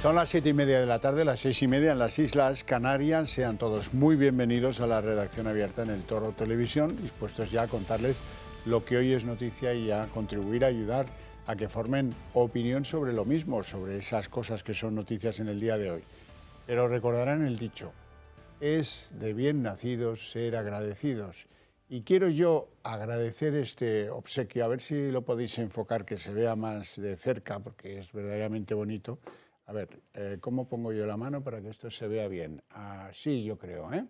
Son las 7:30 de la tarde, las 6:30 en las Islas Canarias. Sean todos muy bienvenidos a la redacción abierta en El Toro Televisión, dispuestos ya a contarles lo que hoy es noticia y a contribuir a ayudar a que formen opinión sobre lo mismo, sobre esas cosas que son noticias en el día de hoy. Pero recordarán el dicho, es de bien nacidos ser agradecidos. Y quiero yo agradecer este obsequio, a ver si lo podéis enfocar, que se vea más de cerca, porque es verdaderamente bonito. A ver, ¿cómo pongo yo la mano para que esto se vea bien? Así yo creo, ¿eh?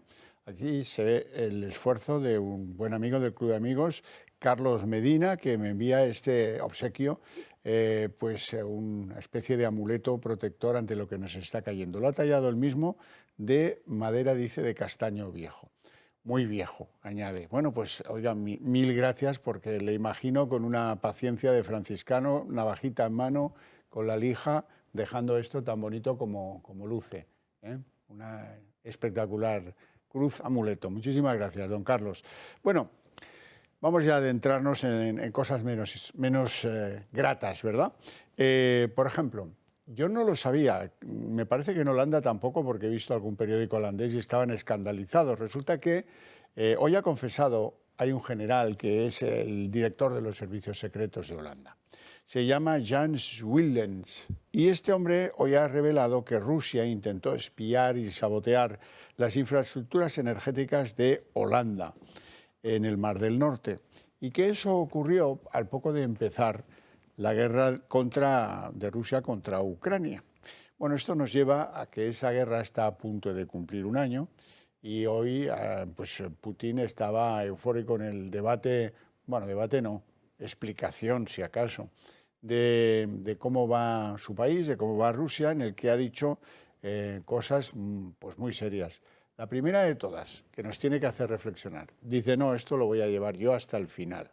Aquí se ve el esfuerzo de un buen amigo del Club de Amigos, Carlos Medina, que me envía este obsequio, una especie de amuleto protector ante lo que nos está cayendo. Lo ha tallado él mismo de madera, dice, de castaño viejo. Muy viejo, añade. Bueno, pues oigan, mil gracias, porque le imagino con una paciencia de franciscano, navajita en mano, con la lija, dejando esto tan bonito como luce, ¿eh? Una espectacular cruz amuleto. Muchísimas gracias, don Carlos. Bueno, vamos ya a adentrarnos en cosas menos gratas, ¿verdad? Por ejemplo, yo no lo sabía, me parece que en Holanda tampoco, porque he visto algún periódico holandés y estaban escandalizados. Resulta que hoy ha confesado, hay un general que es el director de los servicios secretos de Holanda. Se llama Jans Willems y este hombre hoy ha revelado que Rusia intentó espiar y sabotear las infraestructuras energéticas de Holanda en el Mar del Norte y que eso ocurrió al poco de empezar la guerra de Rusia contra Ucrania. Bueno, esto nos lleva a que esa guerra está a punto de cumplir un año y hoy Putin estaba eufórico en el debate, bueno, debate no, explicación si acaso, de cómo va su país, de cómo va Rusia, en el que ha dicho cosas pues muy serias. La primera de todas, que nos tiene que hacer reflexionar, dice, no, esto lo voy a llevar yo hasta el final.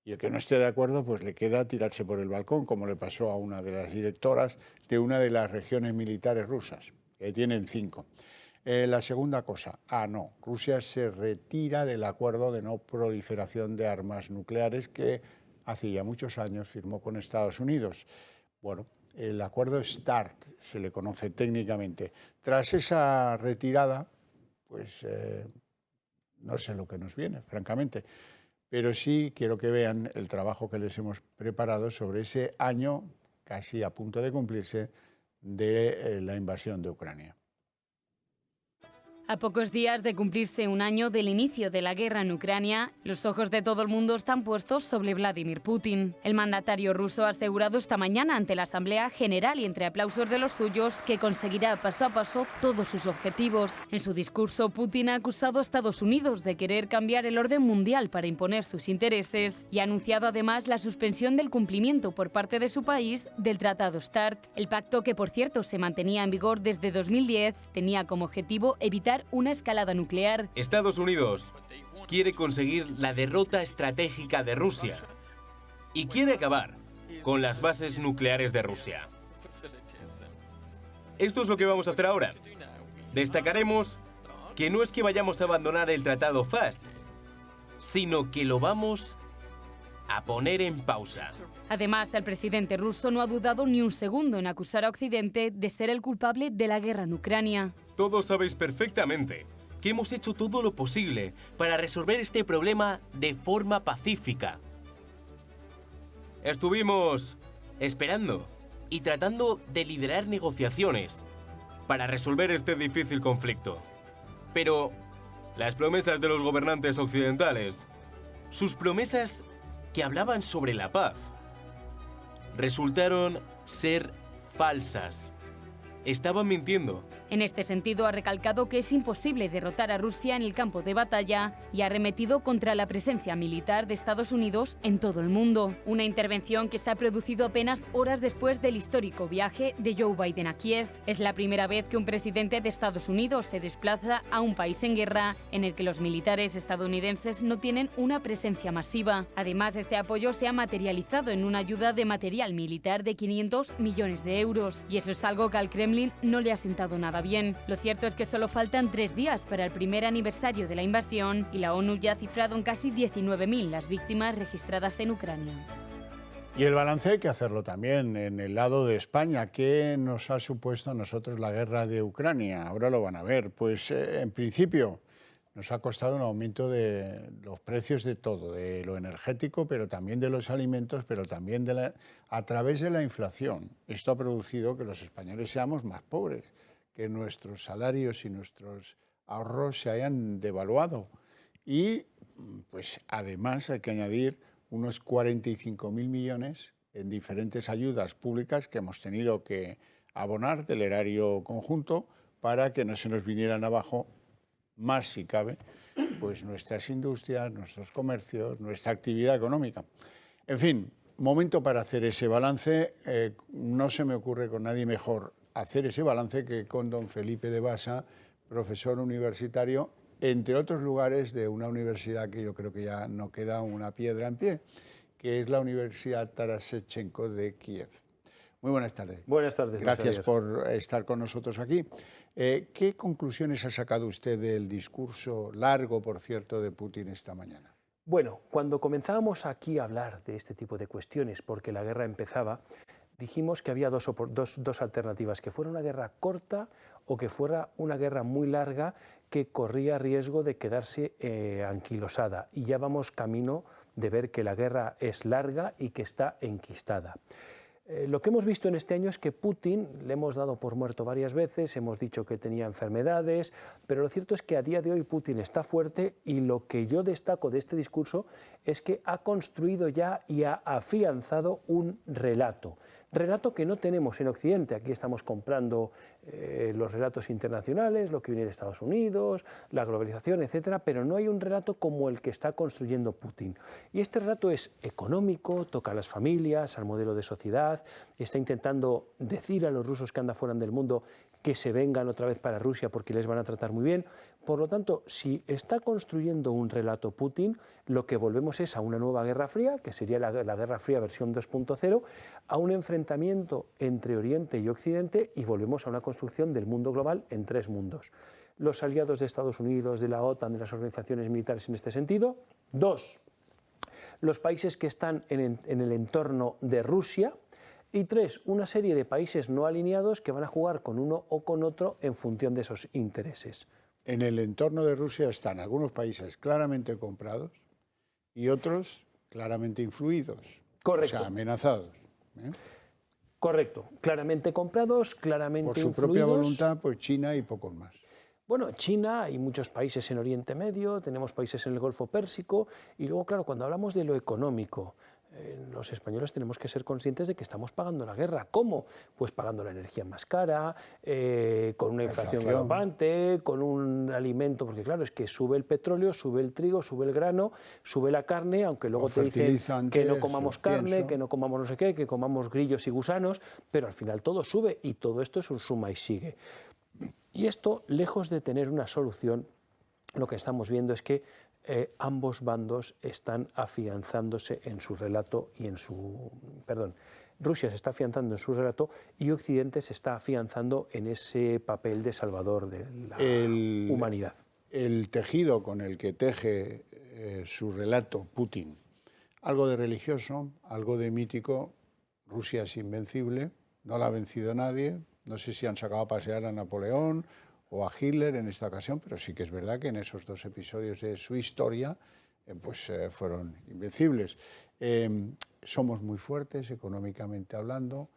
Y el que no esté de acuerdo, pues le queda tirarse por el balcón, como le pasó a una de las directoras de una de las regiones militares rusas, que tienen 5. La segunda cosa, no, Rusia se retira del acuerdo de no proliferación de armas nucleares que hace ya muchos años firmó con Estados Unidos. Bueno, el acuerdo START se le conoce técnicamente. Tras esa retirada, pues no sé lo que nos viene, francamente. Pero sí quiero que vean el trabajo que les hemos preparado sobre ese año, casi a punto de cumplirse, de la invasión de Ucrania. A pocos días de cumplirse un año del inicio de la guerra en Ucrania, los ojos de todo el mundo están puestos sobre Vladimir Putin. El mandatario ruso ha asegurado esta mañana ante la Asamblea General y entre aplausos de los suyos que conseguirá paso a paso todos sus objetivos. En su discurso, Putin ha acusado a Estados Unidos de querer cambiar el orden mundial para imponer sus intereses y ha anunciado además la suspensión del cumplimiento por parte de su país del Tratado START. El pacto, que por cierto se mantenía en vigor desde 2010, tenía como objetivo evitar una escalada nuclear. Estados Unidos quiere conseguir la derrota estratégica de Rusia y quiere acabar con las bases nucleares de Rusia. Esto es lo que vamos a hacer ahora. Destacaremos que no es que vayamos a abandonar el Tratado FAST, sino que lo vamos a poner en pausa. Además, el presidente ruso no ha dudado ni un segundo en acusar a Occidente de ser el culpable de la guerra en Ucrania. Todos sabéis perfectamente que hemos hecho todo lo posible para resolver este problema de forma pacífica. Estuvimos esperando y tratando de liderar negociaciones para resolver este difícil conflicto. Pero las promesas de los gobernantes occidentales, sus promesas que hablaban sobre la paz, resultaron ser falsas. Estaban mintiendo. En este sentido, ha recalcado que es imposible derrotar a Rusia en el campo de batalla y ha arremetido contra la presencia militar de Estados Unidos en todo el mundo. Una intervención que se ha producido apenas horas después del histórico viaje de Joe Biden a Kiev. Es la primera vez que un presidente de Estados Unidos se desplaza a un país en guerra en el que los militares estadounidenses no tienen una presencia masiva. Además, este apoyo se ha materializado en una ayuda de material militar de 500 millones de euros. Y eso es algo que al Kremlin no le ha sentado nada bien. Lo cierto es que solo faltan 3 días para el primer aniversario de la invasión y la ONU ya ha cifrado en casi 19.000 las víctimas registradas en Ucrania. Y el balance hay que hacerlo también en el lado de España. ¿Qué nos ha supuesto a nosotros la guerra de Ucrania? Ahora lo van a ver. Pues en principio nos ha costado un aumento de los precios de todo, de lo energético, pero también de los alimentos, pero también a través de la inflación. Esto ha producido que los españoles seamos más pobres, que nuestros salarios y nuestros ahorros se hayan devaluado. Y pues además hay que añadir unos 45.000 millones en diferentes ayudas públicas que hemos tenido que abonar del erario conjunto para que no se nos vinieran abajo, más si cabe, pues nuestras industrias, nuestros comercios, nuestra actividad económica. En fin, momento para hacer ese balance. No se me ocurre con nadie mejor hacer ese balance que con don Felipe de Basa, profesor universitario, entre otros lugares de una universidad que yo creo que ya no queda una piedra en pie, que es la Universidad Taras Shevchenko de Kiev. Muy buenas tardes. Buenas tardes. Gracias por estar con nosotros aquí. ¿Qué conclusiones ha sacado usted del discurso largo, por cierto, de Putin esta mañana? Bueno, cuando comenzábamos aquí a hablar de este tipo de cuestiones, porque la guerra empezaba, dijimos que había dos alternativas, que fuera una guerra corta o que fuera una guerra muy larga que corría riesgo de quedarse anquilosada. Y ya vamos camino de ver que la guerra es larga y que está enquistada. Lo que hemos visto en este año es que Putin le hemos dado por muerto varias veces, hemos dicho que tenía enfermedades, pero lo cierto es que a día de hoy Putin está fuerte y lo que yo destaco de este discurso es que ha construido ya y ha afianzado un relato que no tenemos en Occidente. Aquí estamos comprando los relatos internacionales, lo que viene de Estados Unidos, la globalización, etcétera, pero no hay un relato como el que está construyendo Putin. Y este relato es económico, toca a las familias, al modelo de sociedad, está intentando decir a los rusos que andan fuera del mundo que se vengan otra vez para Rusia porque les van a tratar muy bien. Por lo tanto, si está construyendo un relato Putin, lo que volvemos es a una nueva Guerra Fría, que sería la Guerra Fría versión 2.0, a un enfrentamiento entre Oriente y Occidente y volvemos a una construcción del mundo global en tres mundos. Los aliados de Estados Unidos, de la OTAN, de las organizaciones militares en este sentido. Dos, los países que están en el entorno de Rusia. Y tres, una serie de países no alineados que van a jugar con uno o con otro en función de esos intereses. En el entorno de Rusia están algunos países claramente comprados y otros claramente influidos. Correcto. O sea, amenazados. Correcto. Claramente comprados, claramente influidos. Por su propia voluntad, pues China y pocos más. Bueno, China y muchos países en Oriente Medio, tenemos países en el Golfo Pérsico y luego, claro, cuando hablamos de lo económico, los españoles tenemos que ser conscientes de que estamos pagando la guerra. ¿Cómo? Pues pagando la energía más cara, con una inflación galopante, con un alimento, porque claro, es que sube el petróleo, sube el trigo, sube el grano, sube la carne, aunque luego te dicen que no comamos carne, que no comamos no sé qué, que comamos grillos y gusanos, pero al final todo sube y todo esto es un suma y sigue. Y esto, lejos de tener una solución, lo que estamos viendo es que ambos bandos están afianzándose en su relato y en su... Perdón, Rusia se está afianzando en su relato y Occidente se está afianzando en ese papel de salvador de la humanidad. El tejido con el que teje su relato Putin, algo de religioso, algo de mítico. Rusia es invencible, no la ha vencido nadie. No sé si han sacado a pasear a Napoleón o a Hitler en esta ocasión, pero sí que es verdad que en esos dos episodios de su historia fueron invencibles. Somos muy fuertes económicamente hablando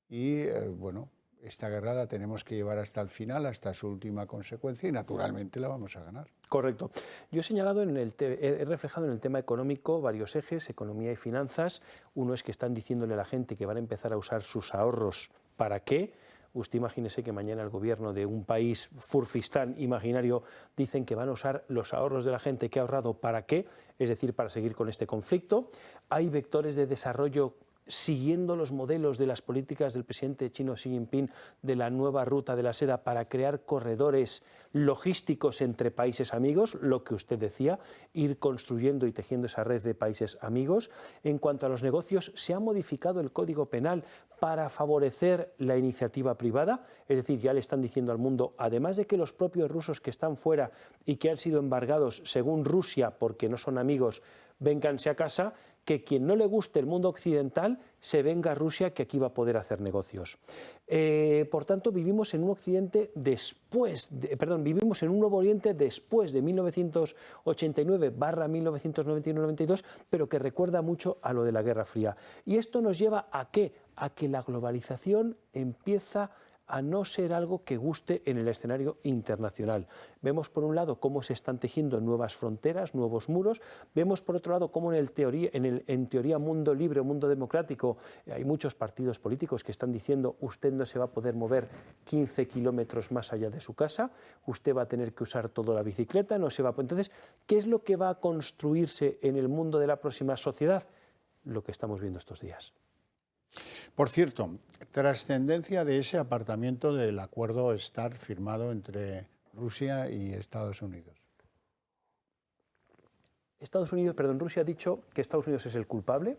y bueno, esta guerra la tenemos que llevar hasta el final, hasta su última consecuencia y naturalmente la vamos a ganar. Correcto. Yo he señalado, he reflejado en el tema económico varios ejes, economía y finanzas. Uno es que están diciéndole a la gente que van a empezar a usar sus ahorros. ¿Para qué? Usted imagínese que mañana el gobierno de un país furfistán imaginario dicen que van a usar los ahorros de la gente que ha ahorrado ¿para qué? Es decir, para seguir con este conflicto. Hay vectores de desarrollo siguiendo los modelos de las políticas del presidente chino Xi Jinping de la nueva ruta de la seda para crear corredores logísticos entre países amigos, lo que usted decía, ir construyendo y tejiendo esa red de países amigos. En cuanto a los negocios, se ha modificado el Código Penal para favorecer la iniciativa privada, es decir, ya le están diciendo al mundo, además de que los propios rusos que están fuera y que han sido embargados según Rusia porque no son amigos, vénganse a casa, que quien no le guste el mundo occidental se venga a Rusia, que aquí va a poder hacer negocios. Por tanto, vivimos en un Occidente vivimos en un Nuevo Oriente después de 1989/1991-92, pero que recuerda mucho a lo de la Guerra Fría. ¿Y esto nos lleva a qué? A que la globalización empieza a no ser algo que guste en el escenario internacional. Vemos por un lado cómo se están tejiendo nuevas fronteras, nuevos muros, vemos por otro lado cómo en teoría mundo libre o mundo democrático hay muchos partidos políticos que están diciendo usted no se va a poder mover 15 kilómetros más allá de su casa, usted va a tener que usar toda la bicicleta, no se va a... Entonces, ¿qué es lo que va a construirse en el mundo de la próxima sociedad? Lo que estamos viendo estos días. Por cierto, trascendencia de ese apartamiento del acuerdo START firmado entre Rusia y Estados Unidos. Rusia ha dicho que Estados Unidos es el culpable,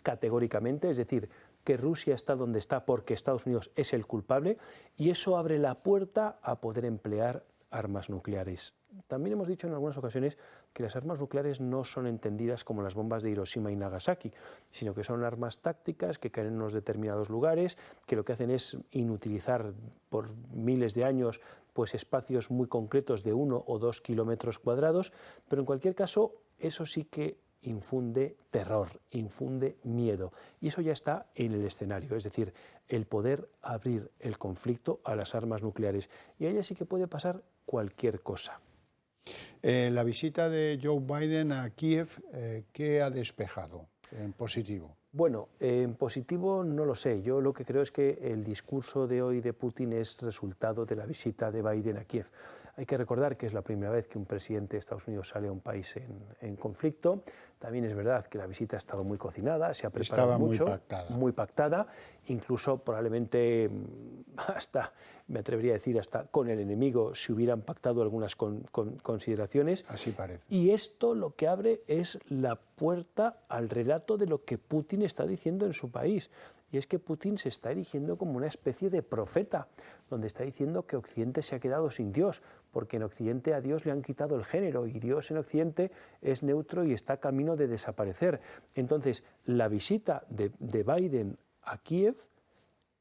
categóricamente, es decir, que Rusia está donde está porque Estados Unidos es el culpable, y eso abre la puerta a poder emplear armas nucleares. También hemos dicho en algunas ocasiones que las armas nucleares no son entendidas como las bombas de Hiroshima y Nagasaki, sino que son armas tácticas que caen en unos determinados lugares, que lo que hacen es inutilizar por miles de años pues espacios muy concretos de 1 o 2 kilómetros cuadrados, pero en cualquier caso eso sí que infunde terror, infunde miedo, y eso ya está en el escenario, es decir, el poder abrir el conflicto a las armas nucleares, y a ella sí que puede pasar cualquier cosa. La visita de Joe Biden a Kiev, ¿qué ha despejado en positivo? Bueno, en positivo no lo sé. Yo lo que creo es que el discurso de hoy de Putin es resultado de la visita de Biden a Kiev. Hay que recordar que es la primera vez que un presidente de Estados Unidos sale a un país en conflicto. También es verdad que la visita ha estado muy cocinada, se ha preparado mucho, muy pactada, incluso probablemente hasta, me atrevería a decir, hasta con el enemigo se hubieran pactado algunas consideraciones. Así parece. Y esto lo que abre es la puerta al relato de lo que Putin está diciendo en su país. Y es que Putin se está erigiendo como una especie de profeta, donde está diciendo que Occidente se ha quedado sin Dios, porque en Occidente a Dios le han quitado el género y Dios en Occidente es neutro y está camino de desaparecer. Entonces, la visita de Biden a Kiev,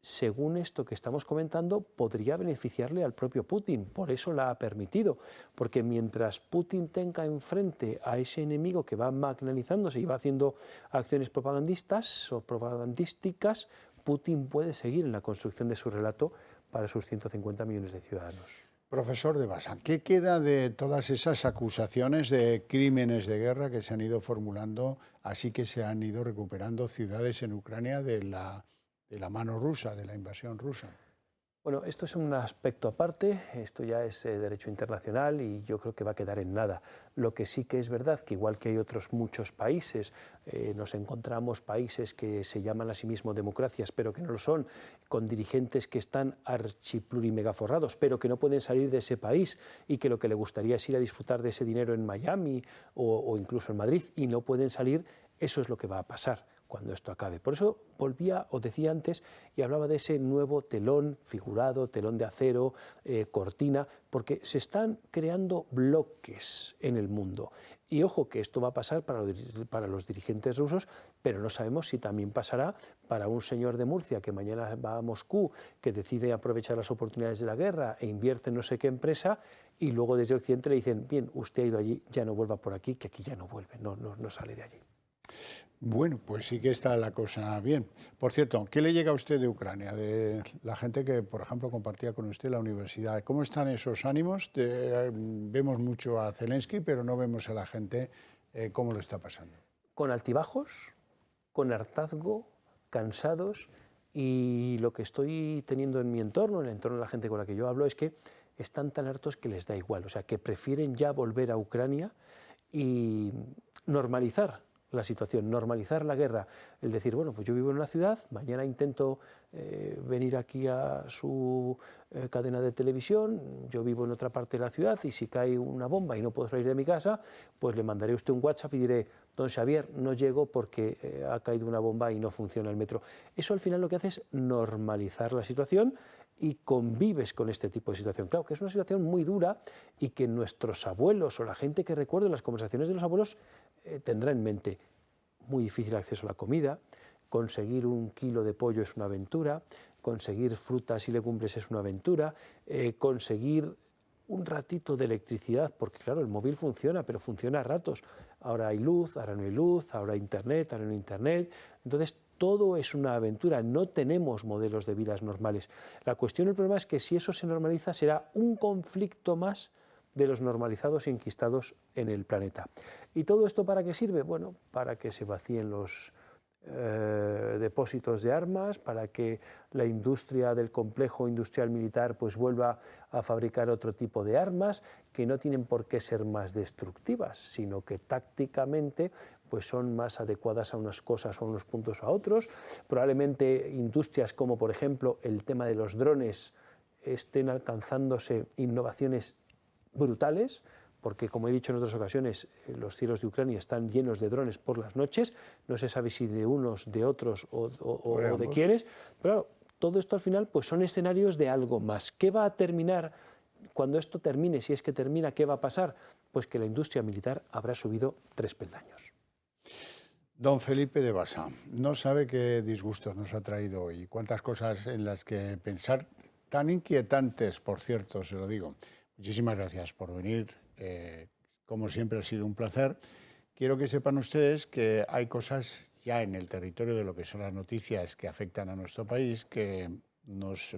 según esto que estamos comentando, podría beneficiarle al propio Putin, por eso la ha permitido, porque mientras Putin tenga enfrente a ese enemigo que va magnanizándose y va haciendo acciones propagandistas o propagandísticas, Putin puede seguir en la construcción de su relato para sus 150 millones de ciudadanos. Profesor de Basa, ¿qué queda de todas esas acusaciones de crímenes de guerra que se han ido formulando, así que se han ido recuperando ciudades en Ucrania de la mano rusa, de la invasión rusa? Bueno, esto es un aspecto aparte, esto ya es derecho internacional y yo creo que va a quedar en nada. Lo que sí que es verdad que igual que hay otros muchos países, nos encontramos países que se llaman a sí mismos democracias, pero que no lo son, con dirigentes que están archiplurimegaforrados, pero que no pueden salir de ese país y que lo que le gustaría es ir a disfrutar de ese dinero en Miami o incluso en Madrid y no pueden salir. Eso es lo que va a pasar cuando esto acabe. Por eso decía antes, y hablaba de ese nuevo telón figurado, telón de acero, cortina, porque se están creando bloques en el mundo. Y ojo que esto va a pasar para los dirigentes rusos, pero no sabemos si también pasará para un señor de Murcia que mañana va a Moscú, que decide aprovechar las oportunidades de la guerra e invierte en no sé qué empresa, y luego desde Occidente le dicen, bien, usted ha ido allí, ya no vuelva por aquí, que aquí ya no vuelve, no sale de allí. Bueno, pues sí que está la cosa bien. Por cierto, ¿qué le llega a usted de Ucrania, de la gente que, por ejemplo, compartía con usted la universidad? ¿Cómo están esos ánimos? Vemos mucho a Zelensky, pero no vemos a la gente cómo lo está pasando. Con altibajos, con hartazgo, cansados, y lo que estoy teniendo en mi entorno, en el entorno de la gente con la que yo hablo, es que están tan hartos que les da igual, o sea, que prefieren ya volver a Ucrania y normalizar la situación, normalizar la guerra, el decir, bueno, pues yo vivo en una ciudad, mañana intento venir aquí a su cadena de televisión, yo vivo en otra parte de la ciudad y si cae una bomba y no puedo salir de mi casa, pues le mandaré a usted un WhatsApp y diré, don Xavier, no llego porque ha caído una bomba y no funciona el metro. Eso al final lo que hace es normalizar la situación y convives con este tipo de situación. Claro que es una situación muy dura y que nuestros abuelos o la gente que recuerde las conversaciones de los abuelos tendrá en mente. muy difícil acceso a la comida, conseguir 1 kilo de pollo es una aventura, conseguir frutas y legumbres es una aventura, conseguir un ratito de electricidad, porque claro, el móvil funciona, pero funciona a ratos. Ahora hay luz, ahora no hay luz, ahora hay internet, ahora no hay internet. Entonces, todo es una aventura, no tenemos modelos de vidas normales. La cuestión, el problema es que si eso se normaliza, será un conflicto más de los normalizados y enquistados en el planeta. ¿Y todo esto para qué sirve? Bueno, para que se vacíen los depósitos de armas, para que la industria del complejo industrial militar pues vuelva a fabricar otro tipo de armas que no tienen por qué ser más destructivas, sino que tácticamente pues son más adecuadas a unas cosas o a unos puntos a otros. Probablemente industrias como por ejemplo el tema de los drones estén alcanzándose innovaciones brutales, porque como he dicho en otras ocasiones, los cielos de Ucrania están llenos de drones por las noches, no se sabe si de unos, de otros o de quiénes, pero claro, todo esto al final pues son escenarios de algo más. ¿Qué va a terminar cuando esto termine? Si es que termina, ¿qué va a pasar? Pues que la industria militar habrá subido 3 peldaños. Don Felipe de Basa, no sabe qué disgustos nos ha traído hoy, cuántas cosas en las que pensar, tan inquietantes, por cierto, se lo digo. Muchísimas gracias por venir. Como siempre ha sido un placer. Quiero que sepan ustedes que hay cosas ya en el territorio de lo que son las noticias que afectan a nuestro país que nos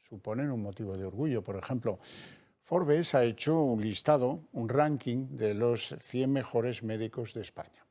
suponen un motivo de orgullo. Por ejemplo, Forbes ha hecho un listado, un ranking de los 100 mejores médicos de España.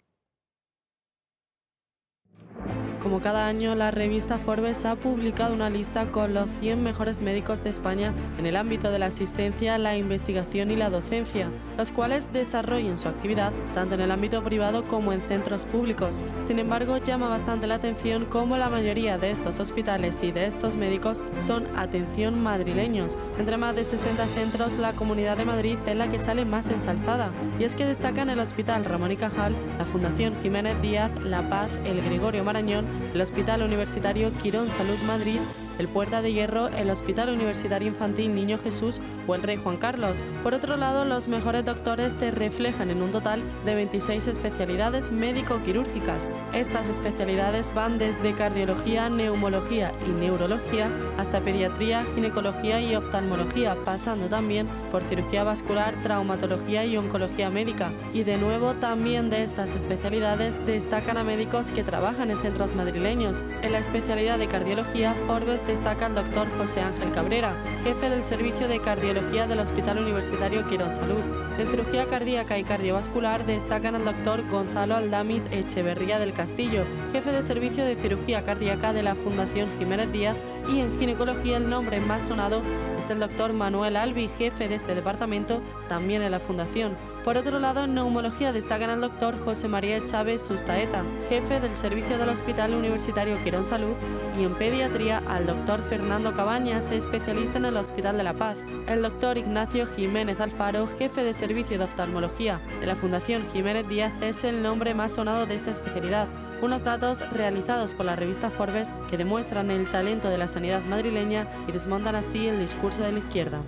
Como cada año, la revista Forbes ha publicado una lista con los 100 mejores médicos de España en el ámbito de la asistencia, la investigación y la docencia, los cuales desarrollan su actividad tanto en el ámbito privado como en centros públicos. Sin embargo, llama bastante la atención cómo la mayoría de estos hospitales y de estos médicos son atención madrileños. Entre más de 60 centros, la Comunidad de Madrid es la que sale más ensalzada, y es que destacan el Hospital Ramón y Cajal, la Fundación Jiménez Díaz, La Paz, el Gregorio Marañón, el Hospital Universitario Quirón Salud Madrid, el Puerta de Hierro, el Hospital Universitario Infantil Niño Jesús o el Rey Juan Carlos. Por otro lado, los mejores doctores se reflejan en un total de 26 especialidades médico-quirúrgicas. Estas especialidades van desde cardiología, neumología y neurología hasta pediatría, ginecología y oftalmología, pasando también por cirugía vascular, traumatología y oncología médica. Y de nuevo, también de estas especialidades destacan a médicos que trabajan en centros madrileños. En la especialidad de cardiología, Forbes destaca al doctor José Ángel Cabrera, jefe del Servicio de Cardiología del Hospital Universitario Quirón Salud. En cirugía cardíaca y cardiovascular destacan al doctor Gonzalo Aldamiz Echeverría del Castillo, jefe de Servicio de Cirugía Cardíaca de la Fundación Jiménez Díaz, y en ginecología el nombre más sonado es el doctor Manuel Albi, jefe de este departamento, también en la Fundación. Por otro lado, en neumología destacan al doctor José María Chávez Sustaeta, jefe del servicio del Hospital Universitario Quirón Salud, y en pediatría al doctor Fernando Cabañas, especialista en el Hospital de la Paz. El doctor Ignacio Jiménez Alfaro, jefe de servicio de oftalmología de la Fundación Jiménez Díaz, es el nombre más sonado de esta especialidad. Unos datos realizados por la revista Forbes que demuestran el talento de la sanidad madrileña y desmontan así el discurso de la izquierda.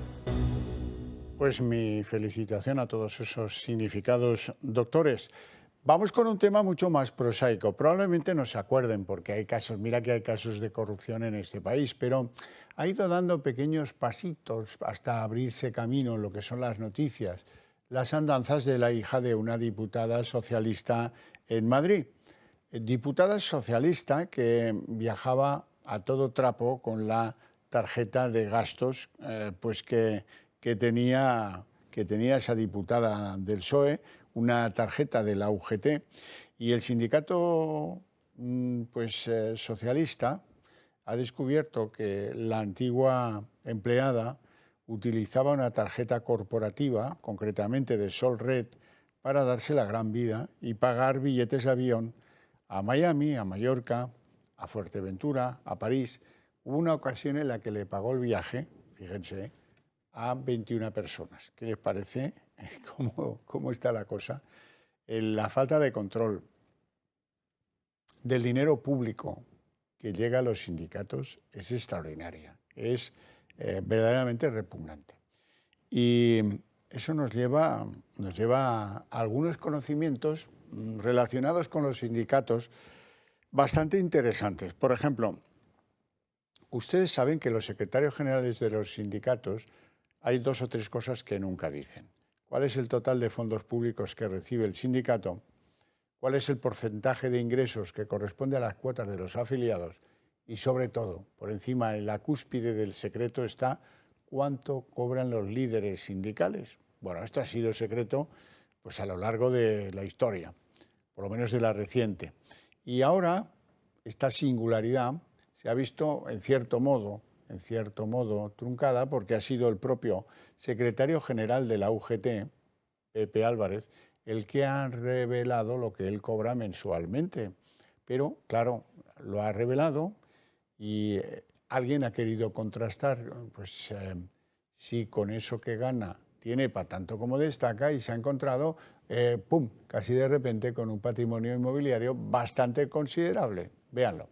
Pues mi felicitación a todos esos significados doctores. Vamos con un tema mucho más prosaico. Probablemente no se acuerden porque hay casos, mira que hay casos de corrupción en este país, pero ha ido dando pequeños pasitos hasta abrirse camino en lo que son las noticias. Las andanzas de la hija de una diputada socialista en Madrid. Diputada socialista que viajaba a todo trapo con la tarjeta de gastos pues que tenía esa diputada del PSOE, una tarjeta de la UGT, y el sindicato socialista ha descubierto que la antigua empleada utilizaba una tarjeta corporativa, concretamente de Sol Red, para darse la gran vida y pagar billetes de avión a Miami, a Mallorca, a Fuerteventura, a París. Hubo una ocasión en la que le pagó el viaje, fíjense, a 21 personas. ¿Qué les parece? ¿Cómo está la cosa? La falta de control del dinero público que llega a los sindicatos es extraordinaria, es verdaderamente repugnante. Y eso nos lleva a algunos conocimientos relacionados con los sindicatos bastante interesantes. Por ejemplo, ustedes saben que los secretarios generales de los sindicatos hay 2 o 3 cosas que nunca dicen. ¿Cuál es el total de fondos públicos que recibe el sindicato? ¿Cuál es el porcentaje de ingresos que corresponde a las cuotas de los afiliados? Y sobre todo, por encima, en la cúspide del secreto está cuánto cobran los líderes sindicales. Bueno, esto ha sido secreto pues, a lo largo de la historia, por lo menos de la reciente. Y ahora esta singularidad se ha visto en cierto modo truncada porque ha sido el propio secretario general de la UGT, Pepe Álvarez, el que ha revelado lo que él cobra mensualmente. Pero, claro, lo ha revelado y alguien ha querido contrastar, pues si con eso que gana tiene para tanto como destaca, y se ha encontrado, casi de repente con un patrimonio inmobiliario bastante considerable. Véanlo.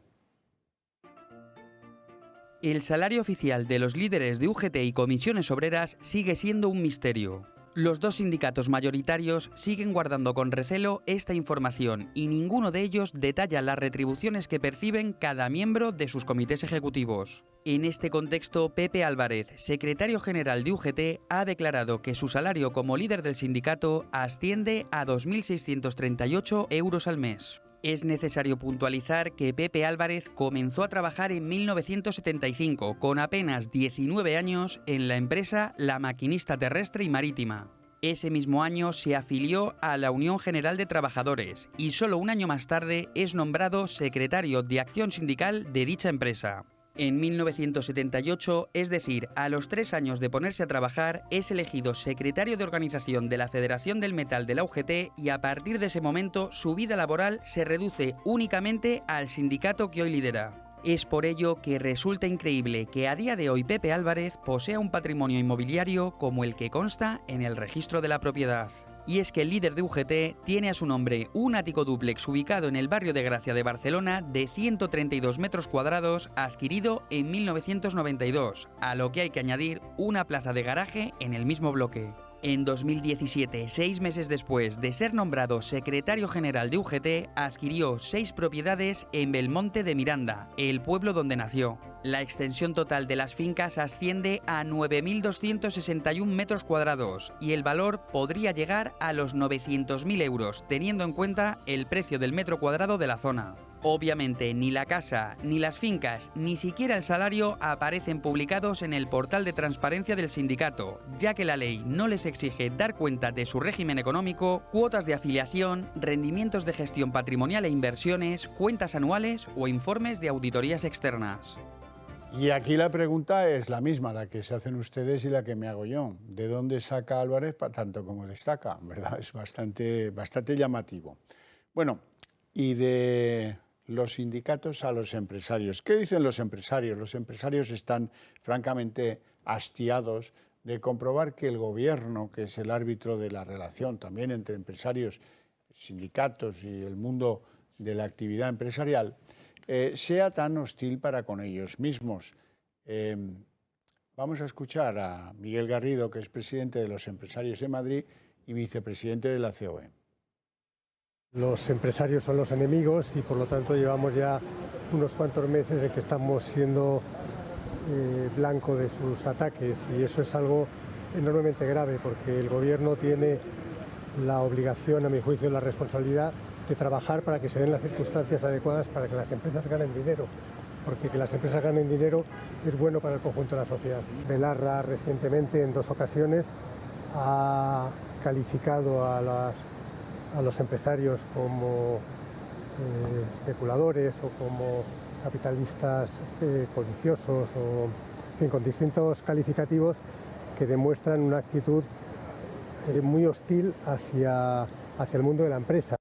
El salario oficial de los líderes de UGT y comisiones obreras sigue siendo un misterio. Los 2 sindicatos mayoritarios siguen guardando con recelo esta información y ninguno de ellos detalla las retribuciones que perciben cada miembro de sus comités ejecutivos. En este contexto, Pepe Álvarez, secretario general de UGT, ha declarado que su salario como líder del sindicato asciende a 2.638 euros al mes. Es necesario puntualizar que Pepe Álvarez comenzó a trabajar en 1975, con apenas 19 años, en la empresa La Maquinista Terrestre y Marítima. Ese mismo año se afilió a la Unión General de Trabajadores y solo un año más tarde es nombrado secretario de Acción Sindical de dicha empresa. En 1978, es decir, a los 3 años de ponerse a trabajar, es elegido secretario de organización de la Federación del Metal de la UGT y a partir de ese momento su vida laboral se reduce únicamente al sindicato que hoy lidera. Es por ello que resulta increíble que a día de hoy Pepe Álvarez posea un patrimonio inmobiliario como el que consta en el registro de la propiedad. Y es que el líder de UGT tiene a su nombre un ático dúplex ubicado en el barrio de Gracia de Barcelona de 132 metros cuadrados adquirido en 1992, a lo que hay que añadir una plaza de garaje en el mismo bloque. En 2017, 6 meses después de ser nombrado secretario general de UGT, adquirió 6 propiedades en Belmonte de Miranda, el pueblo donde nació. La extensión total de las fincas asciende a 9.261 metros cuadrados y el valor podría llegar a los 900.000 euros, teniendo en cuenta el precio del metro cuadrado de la zona. Obviamente, ni la casa, ni las fincas, ni siquiera el salario aparecen publicados en el portal de transparencia del sindicato, ya que la ley no les exige dar cuenta de su régimen económico, cuotas de afiliación, rendimientos de gestión patrimonial e inversiones, cuentas anuales o informes de auditorías externas. Y aquí la pregunta es la misma, la que se hacen ustedes y la que me hago yo. ¿De dónde saca Álvarez para tanto como destaca? ¿Verdad? Es bastante llamativo. Bueno, y de los sindicatos a los empresarios. ¿Qué dicen los empresarios? Los empresarios están francamente hastiados de comprobar que el gobierno, que es el árbitro de la relación también entre empresarios, sindicatos y el mundo de la actividad empresarial, sea tan hostil para con ellos mismos. Vamos a escuchar a Miguel Garrido, que es presidente de los empresarios de Madrid y vicepresidente de la COE. Los empresarios son los enemigos y por lo tanto llevamos ya unos cuantos meses en que estamos siendo blanco de sus ataques y eso es algo enormemente grave porque el gobierno tiene la obligación, a mi juicio, la responsabilidad de trabajar para que se den las circunstancias adecuadas para que las empresas ganen dinero, porque que las empresas ganen dinero es bueno para el conjunto de la sociedad. Belarra recientemente en 2 ocasiones ha calificado a los empresarios como especuladores o como capitalistas codiciosos o en fin, con distintos calificativos que demuestran una actitud muy hostil hacia el mundo de la empresa.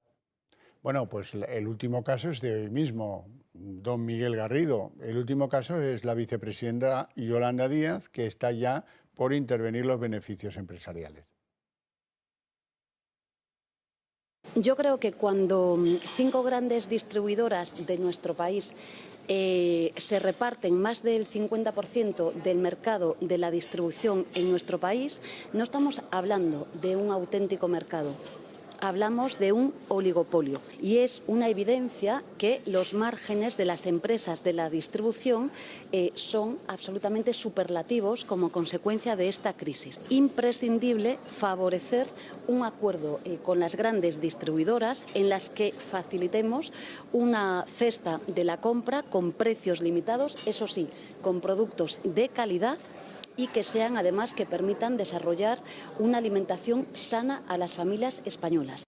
Bueno, pues el último caso es de hoy mismo, don Miguel Garrido. El último caso es la vicepresidenta Yolanda Díaz, que está ya por intervenir los beneficios empresariales. Yo creo que cuando 5 grandes distribuidoras de nuestro país se reparten más del 50% del mercado de la distribución en nuestro país, no estamos hablando de un auténtico mercado. Hablamos de un oligopolio y es una evidencia que los márgenes de las empresas de la distribución son absolutamente superlativos como consecuencia de esta crisis. Imprescindible favorecer un acuerdo con las grandes distribuidoras en las que facilitemos una cesta de la compra con precios limitados, eso sí, con productos de calidad, y que sean además que permitan desarrollar una alimentación sana a las familias españolas.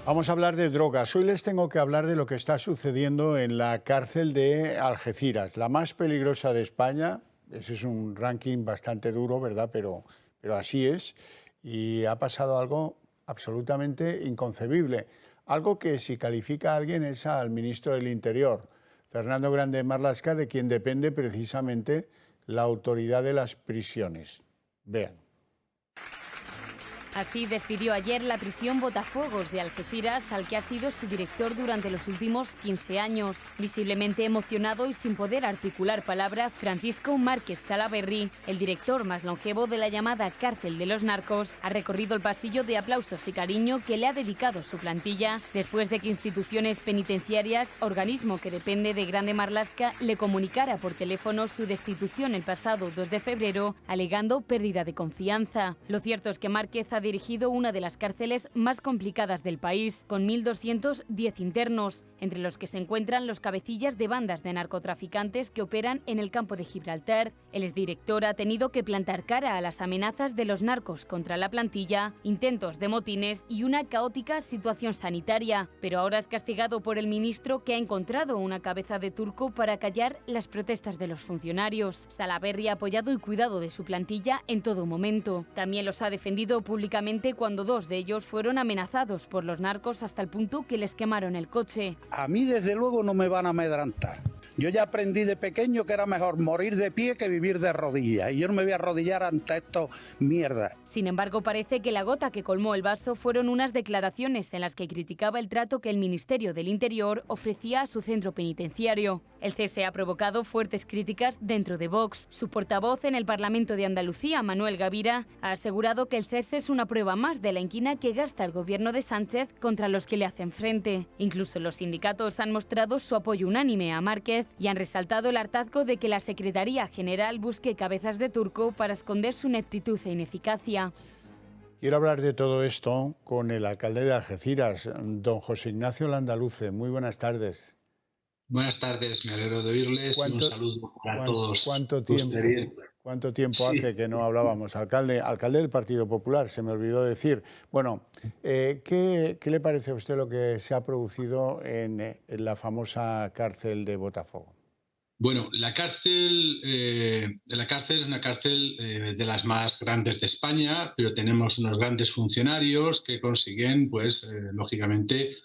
Vamos a hablar de drogas. Hoy les tengo que hablar de lo que está sucediendo en la cárcel de Algeciras, la más peligrosa de España. Ese es un ranking bastante duro, ¿verdad? Pero así es. Y ha pasado algo absolutamente inconcebible. Algo que si califica a alguien es al ministro del Interior, Fernando Grande Marlaska, de quien depende precisamente la autoridad de las prisiones. Vean. Así despidió ayer la prisión Botafuegos de Algeciras, al que ha sido su director durante los últimos 15 años. Visiblemente emocionado y sin poder articular palabra, Francisco Márquez Salaberry, el director más longevo de la llamada cárcel de los narcos, ha recorrido el pasillo de aplausos y cariño que le ha dedicado su plantilla, después de que Instituciones Penitenciarias, organismo que depende de Grande Marlaska, le comunicara por teléfono su destitución el pasado 2 de febrero, alegando pérdida de confianza. Lo cierto es que Márquez ha dirigido una de las cárceles más complicadas del país, con 1.210 internos, entre los que se encuentran los cabecillas de bandas de narcotraficantes que operan en el campo de Gibraltar. El exdirector ha tenido que plantar cara a las amenazas de los narcos contra la plantilla, intentos de motines y una caótica situación sanitaria, pero ahora es castigado por el ministro, que ha encontrado una cabeza de turco para callar las protestas de los funcionarios. Salaberry ha apoyado y cuidado de su plantilla en todo momento. También los ha defendido públicamente cuando 2 de ellos fueron amenazados por los narcos hasta el punto que les quemaron el coche. A mí desde luego no me van a amedrentar. Yo ya aprendí de pequeño que era mejor morir de pie que vivir de rodillas, y yo no me voy a arrodillar ante esto mierda. Sin embargo, parece que la gota que colmó el vaso fueron unas declaraciones en las que criticaba el trato que el Ministerio del Interior ofrecía a su centro penitenciario. El cese ha provocado fuertes críticas dentro de Vox. Su portavoz en el Parlamento de Andalucía, Manuel Gavira, ha asegurado que el cese es una prueba más de la inquina que gasta el gobierno de Sánchez contra los que le hacen frente. Incluso los sindicatos han mostrado su apoyo unánime a Márquez y han resaltado el hartazgo de que la Secretaría General busque cabezas de turco para esconder su ineptitud e ineficacia. Quiero hablar de todo esto con el alcalde de Algeciras, don José Ignacio Landaluce. Muy buenas tardes. Buenas tardes, me alegro de oírles y un saludo para todos. ¿Cuánto tiempo hace que no hablábamos? Alcalde del Partido Popular, se me olvidó decir. Bueno, ¿qué le parece a usted lo que se ha producido en la famosa cárcel de Botafogo? Bueno, la cárcel es una cárcel de las más grandes de España, pero tenemos unos grandes funcionarios que consiguen, pues, lógicamente,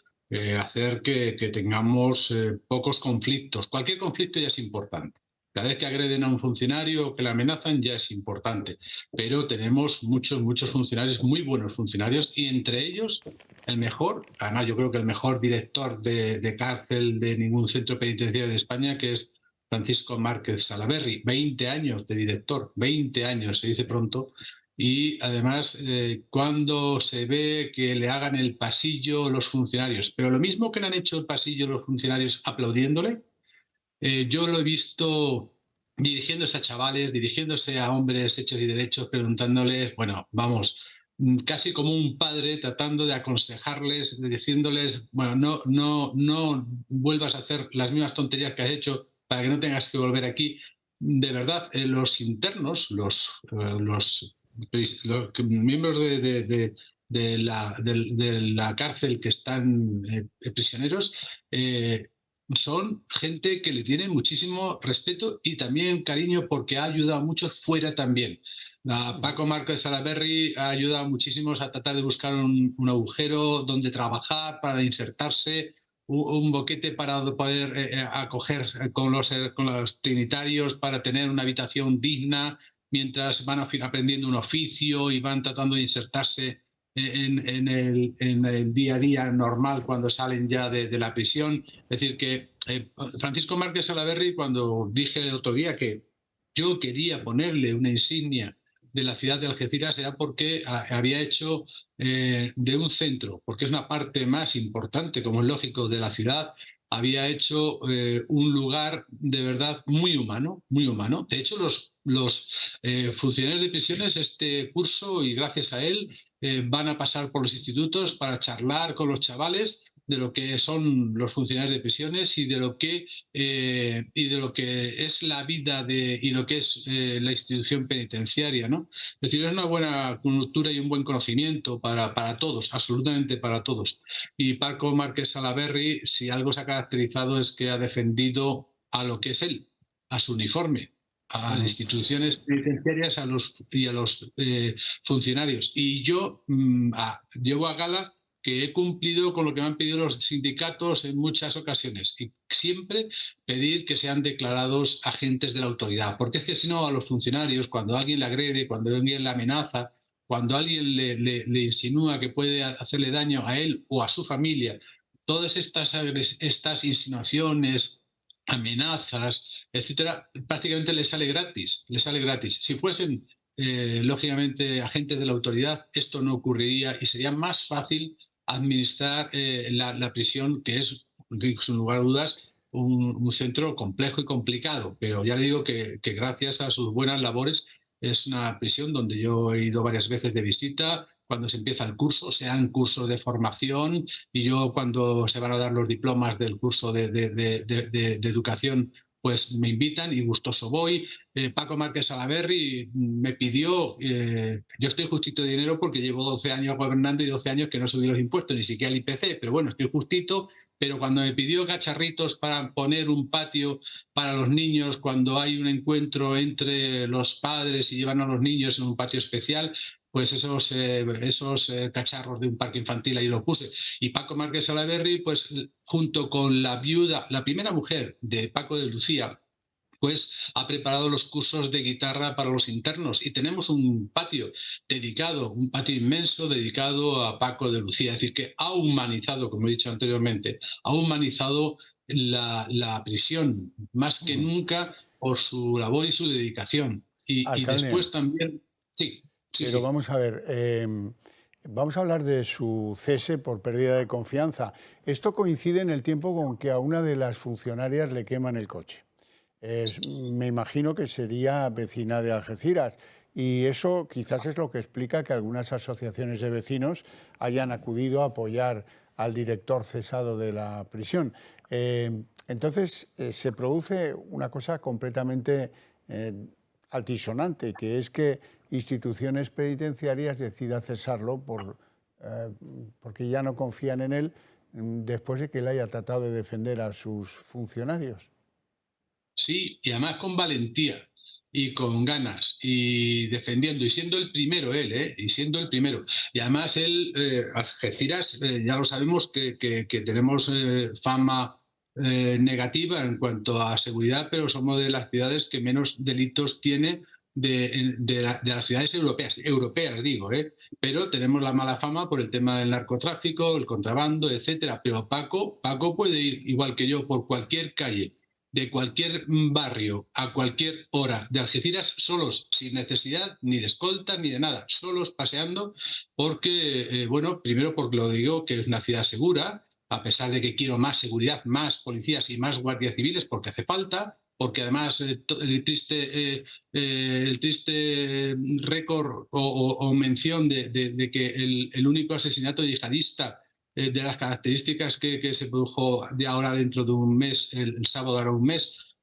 hacer que tengamos pocos conflictos. Cualquier conflicto ya es importante. Cada vez que agreden a un funcionario o que le amenazan ya es importante. Pero tenemos muchos funcionarios, muy buenos funcionarios, y entre ellos el mejor, además yo creo que el mejor director de cárcel de ningún centro penitenciario de España, que es Francisco Márquez Salaberry. 20 años de director, 20 años, se dice pronto. Y además, cuando se ve que le hagan el pasillo los funcionarios, pero lo mismo que le han hecho el pasillo los funcionarios aplaudiéndole, yo lo he visto dirigiéndose a chavales, dirigiéndose a hombres hechos y derechos, preguntándoles, bueno, vamos, casi como un padre tratando de aconsejarles, diciéndoles, bueno, no vuelvas a hacer las mismas tonterías que has hecho para que no tengas que volver aquí. De verdad, los internos, los miembros de la cárcel que están prisioneros, son gente que le tiene muchísimo respeto y también cariño, porque ha ayudado a muchos fuera también. Paco Márquez Salaberry ha ayudado a muchísimos a tratar de buscar un agujero donde trabajar para insertarse, un boquete para poder acoger con los trinitarios, para tener una habitación digna, mientras van aprendiendo un oficio y van tratando de insertarse en el día a día normal cuando salen ya de la prisión. Es decir, que Francisco Márquez Salaverry, cuando dije el otro día que yo quería ponerle una insignia de la ciudad de Algeciras, era porque había hecho de un centro, porque es una parte más importante, como es lógico, de la ciudad, había hecho un lugar de verdad muy humano, muy humano. De hecho, los funcionarios de prisiones este curso, y gracias a él, van a pasar por los institutos para charlar con los chavales de lo que son los funcionarios de prisiones y de lo que es la vida y lo que es la institución penitenciaria, ¿no? Es decir, es una buena cultura y un buen conocimiento para todos, absolutamente para todos. Y Paco Márquez Salaverry, si algo se ha caracterizado, es que ha defendido a lo que es él, a su uniforme, a las instituciones penitenciarias y a los funcionarios. Y yo llevo a gala que he cumplido con lo que me han pedido los sindicatos en muchas ocasiones, y siempre pedir que sean declarados agentes de la autoridad, porque es que si no, a los funcionarios, cuando alguien le agrede, cuando alguien le amenaza, cuando alguien le insinúa que puede hacerle daño a él o a su familia, todas estas insinuaciones, amenazas, etcétera, prácticamente les sale gratis, les sale gratis. Si fuesen lógicamente agentes de la autoridad, esto no ocurriría y sería más fácil administrar la prisión, que es, sin lugar a dudas, un centro complejo y complicado, pero ya le digo que gracias a sus buenas labores es una prisión donde yo he ido varias veces de visita. Cuando se empieza el curso, se dan cursos de formación, y yo, cuando se van a dar los diplomas del curso de educación, pues me invitan y gustoso voy. Paco Márquez Salaverry me pidió, yo estoy justito de dinero porque llevo 12 años gobernando y 12 años que no subí los impuestos, ni siquiera el IPC, pero bueno, estoy justito. Pero cuando me pidió cacharritos para poner un patio para los niños, cuando hay un encuentro entre los padres y llevan a los niños en un patio especial, pues esos cacharros de un parque infantil ahí lo puse. Y Paco Márquez Salaverry, pues junto con la viuda, la primera mujer de Paco de Lucía, pues ha preparado los cursos de guitarra para los internos, y tenemos un patio dedicado, un patio inmenso dedicado a Paco de Lucía. Es decir, que ha humanizado, como he dicho anteriormente, ha humanizado la prisión más que nunca por su labor y su dedicación. Y después también... Sí. Pero vamos a ver, vamos a hablar de su cese por pérdida de confianza. Esto coincide en el tiempo con que a una de las funcionarias le queman el coche. Me imagino que sería vecina de Algeciras, y eso quizás es lo que explica que algunas asociaciones de vecinos hayan acudido a apoyar al director cesado de la prisión. Entonces se produce una cosa completamente altisonante, que es que instituciones penitenciarias decidan cesarlo porque ya no confían en él, después de que él haya tratado de defender a sus funcionarios. Sí, y además con valentía y con ganas y defendiendo, y siendo el primero él, y siendo el primero. Y además él, Algeciras, ya lo sabemos que tenemos fama negativa en cuanto a seguridad, pero somos de las ciudades que menos delitos tiene de las ciudades europeas digo, pero tenemos la mala fama por el tema del narcotráfico, el contrabando, etcétera. Pero Paco puede ir, igual que yo, por cualquier calle de cualquier barrio a cualquier hora de Algeciras, solos, sin necesidad ni de escolta ni de nada, solos paseando, porque, bueno, primero porque lo digo, que es una ciudad segura, a pesar de que quiero más seguridad, más policías y más guardias civiles, porque hace falta, porque además el triste récord o mención de que el único asesinato yihadista de las características que se produjo de ahora dentro de un mes, el sábado ahora un mes,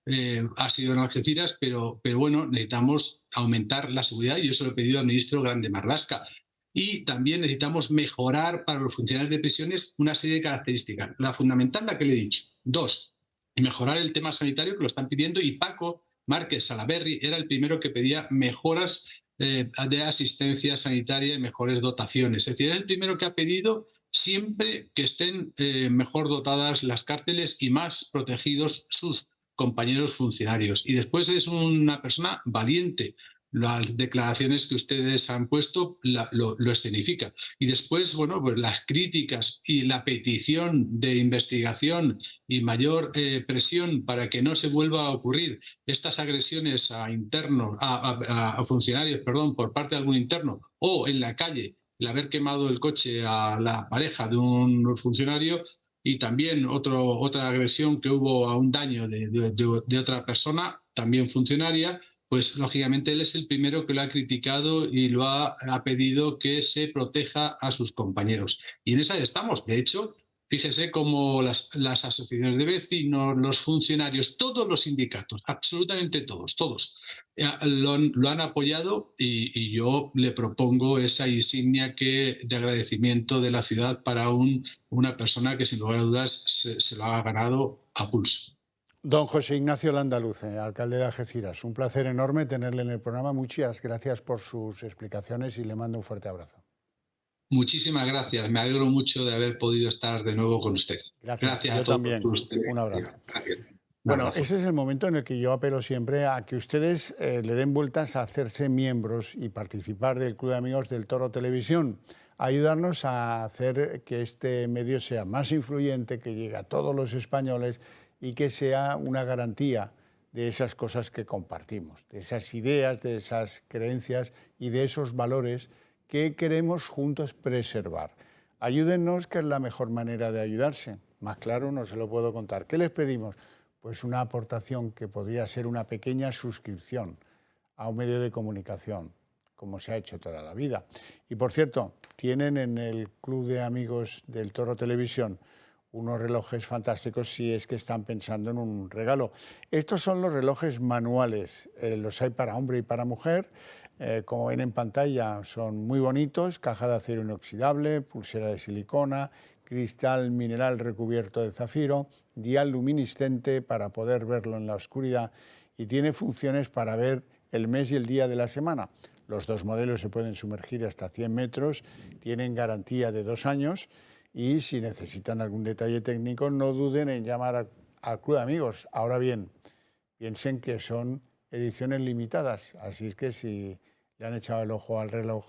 ha sido en Algeciras, pero bueno, necesitamos aumentar la seguridad, y yo se lo he pedido al ministro Grande Marlaska. Y también necesitamos mejorar para los funcionarios de prisiones una serie de características. La fundamental, la que le he dicho. 2, mejorar el tema sanitario, que lo están pidiendo, y Paco Márquez Salaverry era el primero que pedía mejoras de asistencia sanitaria y mejores dotaciones. Es decir, es el primero que ha pedido siempre que estén mejor dotadas las cárceles y más protegidos sus compañeros funcionarios. Y después es una persona valiente. Las declaraciones que ustedes han puesto lo escenifica. Y después, bueno, pues las críticas y la petición de investigación y mayor presión para que no se vuelva a ocurrir estas agresiones a funcionarios, perdón, por parte de algún interno, o en la calle el haber quemado el coche a la pareja de un funcionario, y también otra agresión que hubo a un daño de otra persona, también funcionaria, pues lógicamente él es el primero que lo ha criticado y lo ha pedido que se proteja a sus compañeros. Y en esa estamos. De hecho, fíjese cómo las asociaciones de vecinos, los funcionarios, todos los sindicatos, absolutamente todos, lo han apoyado, y yo le propongo esa insignia de agradecimiento de la ciudad para una persona que sin lugar a dudas se lo ha ganado a pulso. Don José Ignacio Landaluce, alcalde de Algeciras, un placer enorme tenerle en el programa. Muchas gracias por sus explicaciones y le mando un fuerte abrazo. Muchísimas gracias, me alegro mucho de haber podido estar de nuevo con usted. Gracias a todos. También. Un abrazo. Bueno, ese es el momento en el que yo apelo siempre a que ustedes le den vueltas a hacerse miembros y participar del Club de Amigos del Toro Televisión. Ayudarnos a hacer que este medio sea más influyente, que llegue a todos los españoles y que sea una garantía de esas cosas que compartimos, de esas ideas, de esas creencias y de esos valores que queremos juntos preservar. Ayúdennos, que es la mejor manera de ayudarse. Más claro no se lo puedo contar. ¿Qué les pedimos? Pues una aportación que podría ser una pequeña suscripción a un medio de comunicación, como se ha hecho toda la vida. Y por cierto, tienen en el Club de Amigos del Toro Televisión unos relojes fantásticos si es que están pensando en un regalo. Estos son los relojes manuales, los hay para hombre y para mujer. Como ven en pantalla, son muy bonitos, caja de acero inoxidable, pulsera de silicona, cristal mineral recubierto de zafiro, dial luminiscente para poder verlo en la oscuridad, y tiene funciones para ver el mes y el día de la semana. Los dos modelos se pueden sumergir hasta 100 metros, tienen garantía de 2 años, y si necesitan algún detalle técnico, no duden en llamar al Club de Amigos. Ahora bien, piensen que son ediciones limitadas, así es que si le han echado el ojo al reloj,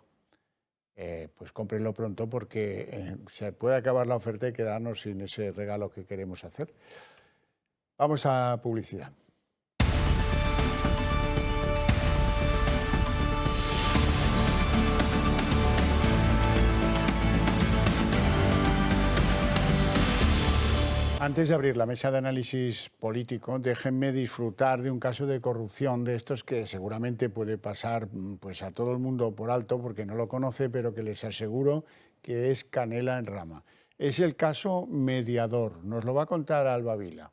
pues cómprenlo pronto, porque se puede acabar la oferta y quedarnos sin ese regalo que queremos hacer. Vamos a publicidad. Antes de abrir la mesa de análisis político, déjenme disfrutar de un caso de corrupción de estos que seguramente puede pasar pues a todo el mundo por alto porque no lo conoce, pero que les aseguro que es canela en rama. Es el caso Mediador. Nos lo va a contar Alba Vila.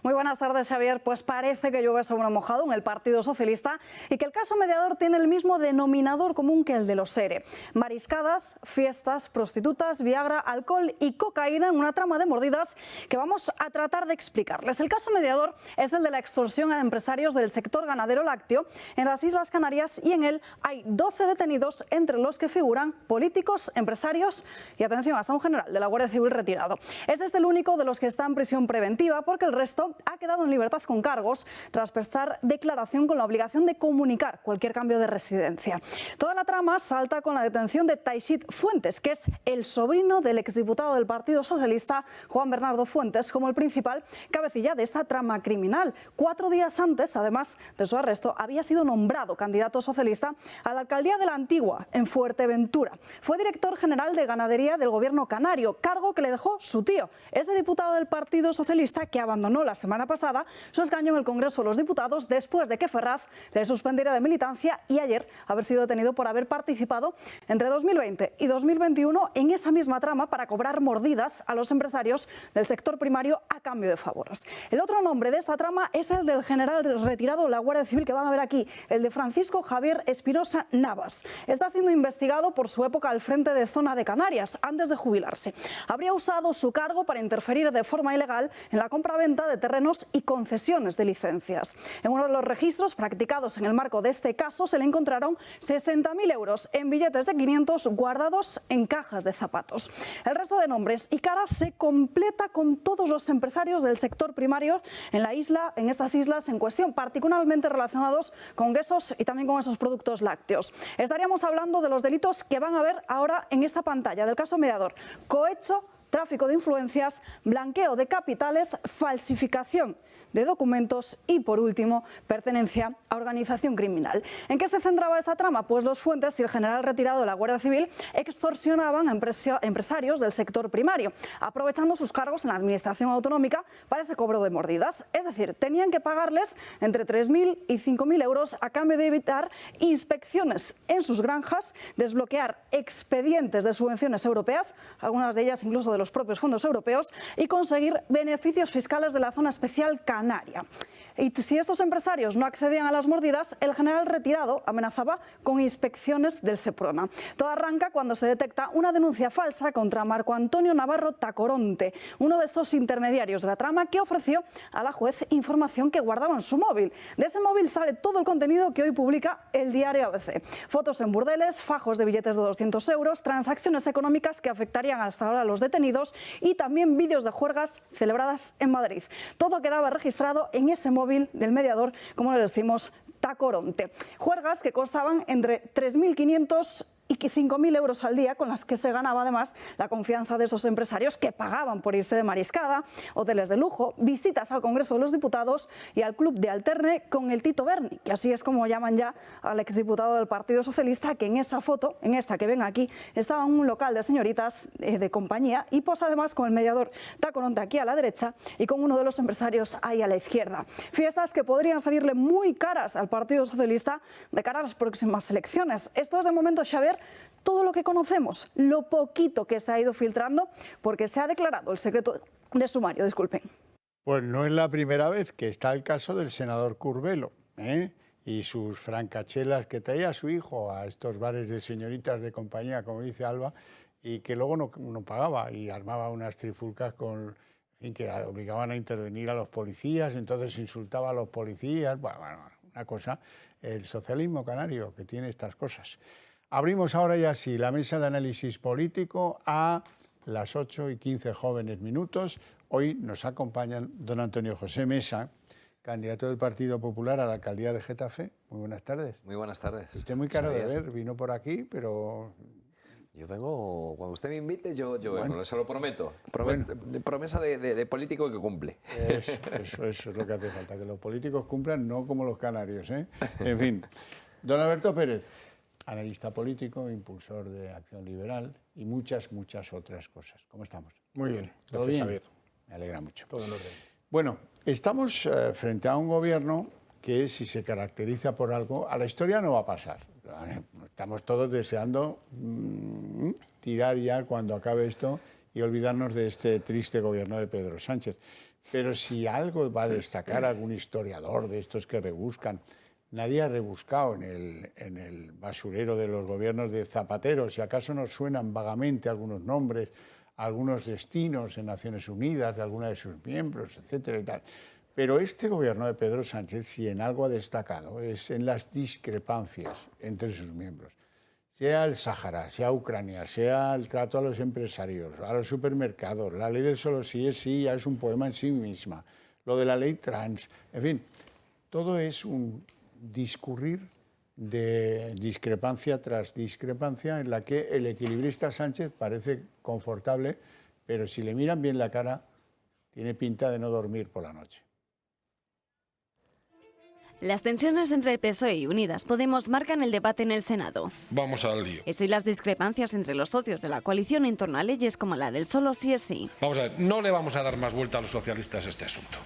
Muy buenas tardes, Xavier. Pues parece que llueve sobre mojado en el Partido Socialista y que el caso Mediador tiene el mismo denominador común que el de los ERE. Mariscadas, fiestas, prostitutas, Viagra, alcohol y cocaína en una trama de mordidas que vamos a tratar de explicarles. El caso Mediador es el de la extorsión a empresarios del sector ganadero lácteo en las Islas Canarias, y en él hay 12 detenidos, entre los que figuran políticos, empresarios y, atención, hasta un general de la Guardia Civil retirado. Es este el único de los que está en prisión preventiva, porque el resto ha quedado en libertad con cargos tras prestar declaración con la obligación de comunicar cualquier cambio de residencia. Toda la trama salta con la detención de Taychit Fuentes, que es el sobrino del exdiputado del Partido Socialista, Juan Bernardo Fuentes, como el principal cabecilla de esta trama criminal. 4 días antes, además de su arresto, había sido nombrado candidato socialista a la alcaldía de La Antigua, en Fuerteventura. Fue director general de ganadería del gobierno canario, cargo que le dejó su tío, ese diputado del Partido Socialista que abandonó la semana pasada su escaño en el Congreso de los Diputados después de que Ferraz le suspendiera de militancia y ayer haber sido detenido por haber participado entre 2020 y 2021 en esa misma trama para cobrar mordidas a los empresarios del sector primario a cambio de favores. El otro nombre de esta trama es el del general retirado de la Guardia Civil que van a ver aquí, el de Francisco Javier Espinosa Navas. Está siendo investigado por su época al frente de Zona de Canarias, antes de jubilarse. Habría usado su cargo para interferir de forma ilegal en la compraventa de terrenos y concesiones de licencias. En uno de los registros practicados en el marco de este caso se le encontraron 60.000 euros en billetes de 500 guardados en cajas de zapatos. El resto de nombres y caras se completa con todos los empresarios del sector primario en estas islas en cuestión, particularmente relacionados con quesos y también con esos productos lácteos. Estaríamos hablando de los delitos que van a ver ahora en esta pantalla del caso Mediador: cohecho, tráfico de influencias, blanqueo de capitales, falsificación de documentos y, por último, pertenencia a organización criminal. ¿En qué se centraba esta trama? Pues los Fuentes y el general retirado de la Guardia Civil extorsionaban a empresarios del sector primario, aprovechando sus cargos en la administración autonómica para ese cobro de mordidas. Es decir, tenían que pagarles entre 3.000 y 5.000 euros a cambio de evitar inspecciones en sus granjas, desbloquear expedientes de subvenciones europeas, algunas de ellas incluso de los propios fondos europeos, y conseguir beneficios fiscales de la zona especial canaria. Y si estos empresarios no accedían a las mordidas, el general retirado amenazaba con inspecciones del Seprona. Todo arranca cuando se detecta una denuncia falsa contra Marco Antonio Navarro Tacoronte, uno de estos intermediarios de la trama, que ofreció a la juez información que guardaba en su móvil. De ese móvil sale todo el contenido que hoy publica el diario ABC. Fotos en burdeles, fajos de billetes de 200 euros, transacciones económicas que afectarían hasta ahora a los detenidos y también vídeos de juergas celebradas en Madrid. Todo quedaba registrado en ese móvil del mediador, como les decimos, Tacoronte. Juergas que costaban entre 3.500 y 5.000 euros al día, con las que se ganaba además la confianza de esos empresarios que pagaban por irse de mariscada, hoteles de lujo, visitas al Congreso de los Diputados y al Club de Alterne con el Tito Berni, que así es como llaman ya al exdiputado del Partido Socialista, que en esa foto, en esta que ven aquí, estaba en un local de señoritas de compañía y posa además con el mediador Tacoronte aquí a la derecha y con uno de los empresarios ahí a la izquierda. Fiestas que podrían salirle muy caras al Partido Socialista de cara a las próximas elecciones. Esto es de momento, Xavier, todo lo que conocemos, lo poquito que se ha ido filtrando, porque se ha declarado el secreto de sumario, disculpen. Pues no es la primera vez que está el caso del senador Curbelo, y sus francachelas que traía a su hijo a estos bares de señoritas de compañía, como dice Alba, y que luego no pagaba y armaba unas trifulcas que obligaban a intervenir a los policías, entonces insultaba a los policías. Bueno, una cosa, el socialismo canario que tiene estas cosas. Abrimos ahora ya sí la mesa de análisis político a las 8:15 jóvenes minutos. Hoy nos acompañan don Antonio José Mesa, candidato del Partido Popular a la alcaldía de Getafe. Muy buenas tardes. Muy buenas tardes. Usted muy caro de ver, vino por aquí, pero... Yo vengo, cuando usted me invite, yo vengo, se lo prometo. Promesa de político que cumple. Eso es lo que hace falta, que los políticos cumplan, no como los canarios, ¿eh? En fin, don Alberto Pérez, analista político, impulsor de Acción Liberal y muchas otras cosas. ¿Cómo estamos? Muy bien, ¿Todo gracias, bien? Javier. Me alegra mucho. Todo en orden. Bueno, estamos frente a un gobierno que, si se caracteriza por algo, a la historia no va a pasar. Estamos todos deseando tirar ya cuando acabe esto y olvidarnos de este triste gobierno de Pedro Sánchez. Pero si algo va a destacar algún historiador de estos que rebuscan, nadie ha rebuscado en el basurero de los gobiernos de Zapatero. Si acaso nos suenan vagamente algunos nombres, algunos destinos en Naciones Unidas de alguna de sus miembros, etcétera y tal. Pero este gobierno de Pedro Sánchez, si en algo ha destacado, es en las discrepancias entre sus miembros. Sea el Sáhara, sea Ucrania, sea el trato a los empresarios, a los supermercados, la ley del solo sí es sí, ya es un poema en sí misma, lo de la ley trans, en fin, todo es un discurrir de discrepancia tras discrepancia en la que el equilibrista Sánchez parece confortable, pero si le miran bien la cara, tiene pinta de no dormir por la noche. Las tensiones entre PSOE y Unidas Podemos marcan el debate en el Senado. Vamos al lío. Eso y las discrepancias entre los socios de la coalición en torno a leyes como la del solo sí es sí. Vamos a ver, no le vamos a dar más vuelta a los socialistas a este asunto.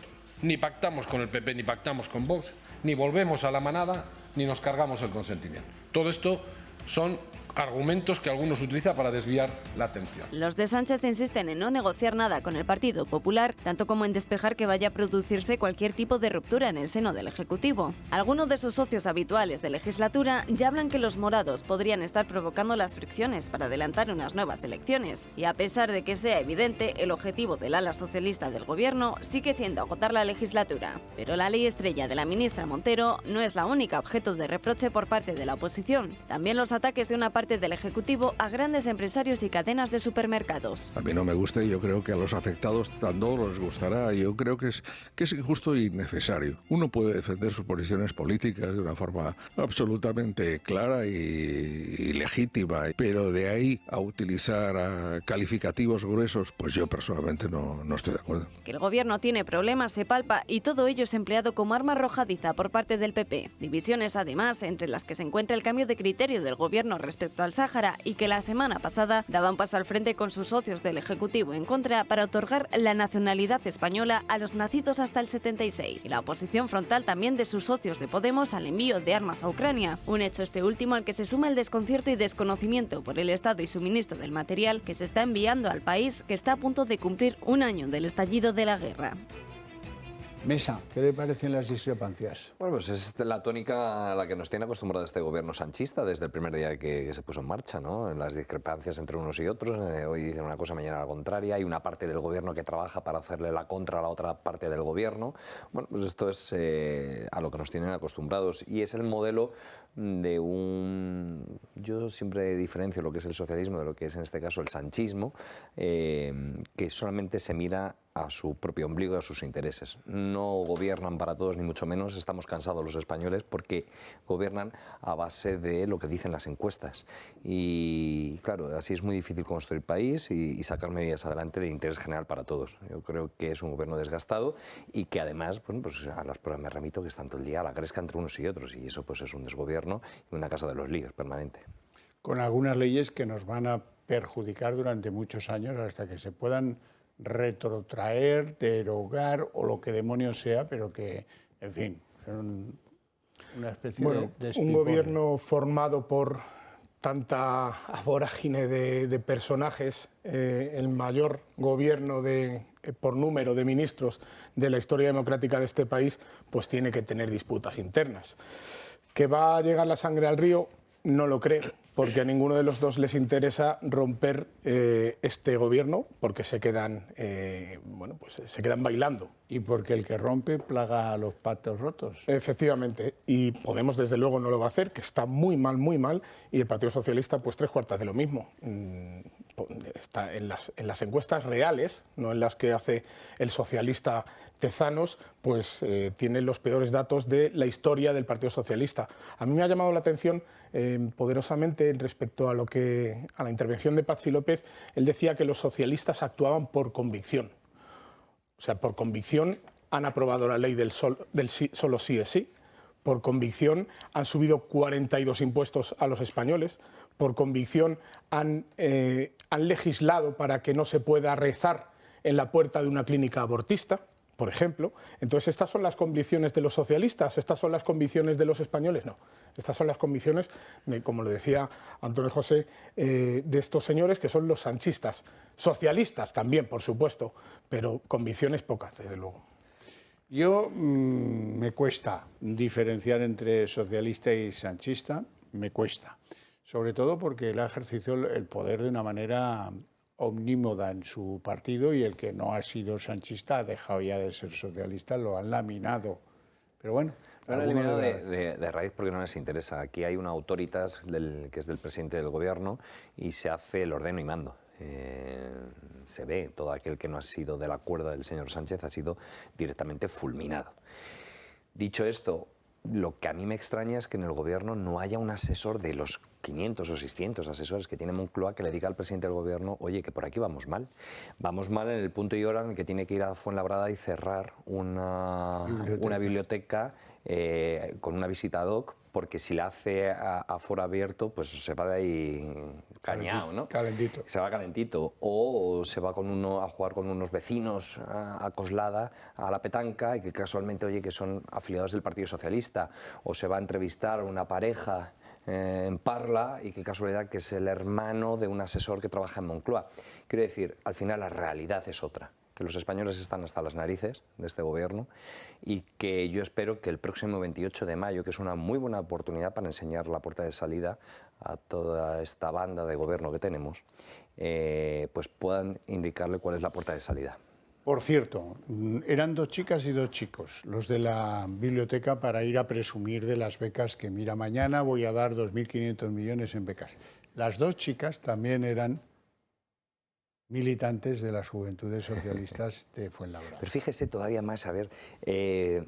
Ni pactamos con el PP, ni pactamos con Vox, ni volvemos a la manada, ni nos cargamos el consentimiento. Todo esto son argumentos que algunos utilizan para desviar la atención. Los de Sánchez insisten en no negociar nada con el Partido Popular, tanto como en despejar que vaya a producirse cualquier tipo de ruptura en el seno del Ejecutivo. Algunos de sus socios habituales de legislatura ya hablan que los morados podrían estar provocando las fricciones para adelantar unas nuevas elecciones. Y a pesar de que sea evidente, el objetivo del ala socialista del gobierno sigue siendo agotar la legislatura. Pero la ley estrella de la ministra Montero no es la única objeto de reproche por parte de la oposición. También los ataques de una parte del Ejecutivo a grandes empresarios y cadenas de supermercados. A mí no me gusta y yo creo que a los afectados tampoco les gustará. Yo creo que es injusto y innecesario. Uno puede defender sus posiciones políticas de una forma absolutamente clara y legítima, pero de ahí a utilizar calificativos gruesos, pues yo personalmente no estoy de acuerdo. Que el gobierno tiene problemas se palpa y todo ello es empleado como arma arrojadiza por parte del PP. Divisiones además entre las que se encuentra el cambio de criterio del gobierno respecto al Sáhara y que la semana pasada daban paso al frente con sus socios del Ejecutivo en contra para otorgar la nacionalidad española a los nacidos hasta el 76 y la oposición frontal también de sus socios de Podemos al envío de armas a Ucrania, un hecho este último al que se suma el desconcierto y desconocimiento por el Estado y suministro del material que se está enviando al país que está a punto de cumplir un año del estallido de la guerra. Mesa, ¿qué le parecen las discrepancias? Bueno, pues es la tónica a la que nos tiene acostumbrado este gobierno sanchista desde el primer día que se puso en marcha, ¿no? Las discrepancias entre unos y otros. Hoy dicen una cosa, mañana la contraria. Hay una parte del gobierno que trabaja para hacerle la contra a la otra parte del gobierno. Bueno, pues esto es a lo que nos tienen acostumbrados y es el modelo de un... Yo siempre diferencio lo que es el socialismo de lo que es en este caso el sanchismo, que solamente se mira a su propio ombligo y a sus intereses. No gobiernan para todos, ni mucho menos. Estamos cansados los españoles porque gobiernan a base de lo que dicen las encuestas. Y claro, así es muy difícil construir país y sacar medidas adelante de interés general para todos. Yo creo que es un gobierno desgastado y que además, bueno, pues a las pruebas me remito, que están todo el día a la gresca entre unos y otros. Y eso pues es un desgobierno y una casa de los líos permanente. Con algunas leyes que nos van a perjudicar durante muchos años hasta que se puedan retrotraer, derogar o lo que demonios sea, pero que, en fin, son una especie de un gobierno formado por tanta vorágine de personajes, el mayor gobierno por número de ministros de la historia democrática de este país, pues tiene que tener disputas internas. ¿Que va a llegar la sangre al río? No lo creo, porque a ninguno de los dos les interesa romper este gobierno, porque se quedan, se quedan bailando. Y porque el que rompe plaga a los patos rotos. Efectivamente, y Podemos desde luego no lo va a hacer, que está muy mal, y el Partido Socialista pues 3/4 de lo mismo. Está en las encuestas reales, no en las que hace el socialista Tezanos, pues tiene los peores datos de la historia del Partido Socialista. A mí me ha llamado la atención poderosamente respecto a la intervención de Patxi López. Él decía que los socialistas actuaban por convicción. O sea, por convicción han aprobado la ley del solo sí es sí, por convicción han subido 42 impuestos a los españoles, por convicción han legislado para que no se pueda rezar en la puerta de una clínica abortista, por ejemplo. Entonces, ¿estas son las convicciones de los socialistas? ¿Estas son las convicciones de los españoles? No. Estas son las convicciones, como lo decía Antonio José, de estos señores que son los sanchistas. Socialistas también, por supuesto, pero convicciones pocas, desde luego. Yo me cuesta diferenciar entre socialista y sanchista, me cuesta. Sobre todo porque él ha ejercido el poder de una manera omnímoda en su partido y el que no ha sido sanchista ha dejado ya de ser socialista, lo han laminado. Pero bueno... Lo han eliminado de raíz porque no les interesa. Aquí hay una autoritas que es del presidente del gobierno y se hace el ordeno y mando. Se ve, todo aquel que no ha sido de la cuerda del señor Sánchez ha sido directamente fulminado. Dicho esto, lo que a mí me extraña es que en el gobierno no haya un asesor de los 500 o 600 asesores que tiene Moncloa que le diga al presidente del gobierno, oye, que por aquí vamos mal. Vamos mal en el punto y hora en el que tiene que ir a Fuenlabrada y cerrar una biblioteca con una visita ad hoc, porque si la hace a foro abierto, pues se va de ahí cañado, ¿no? Calentito. Se va calentito. O se va a jugar con unos vecinos a Coslada, a la petanca, y que casualmente, oye, que son afiliados del Partido Socialista. O se va a entrevistar a una pareja en Parla y qué casualidad que es el hermano de un asesor que trabaja en Moncloa. Quiero decir, al final la realidad es otra, que los españoles están hasta las narices de este gobierno y que yo espero que el próximo 28 de mayo, que es una muy buena oportunidad para enseñar la puerta de salida a toda esta banda de gobierno que tenemos, pues puedan indicarle cuál es la puerta de salida. Por cierto, eran 2 chicas y 2 chicos, los de la biblioteca, para ir a presumir de las becas que, mira, mañana voy a dar 2.500 millones en becas. Las 2 chicas también eran militantes de las Juventudes Socialistas de Fuenlabrada. Pero fíjese todavía más, a ver,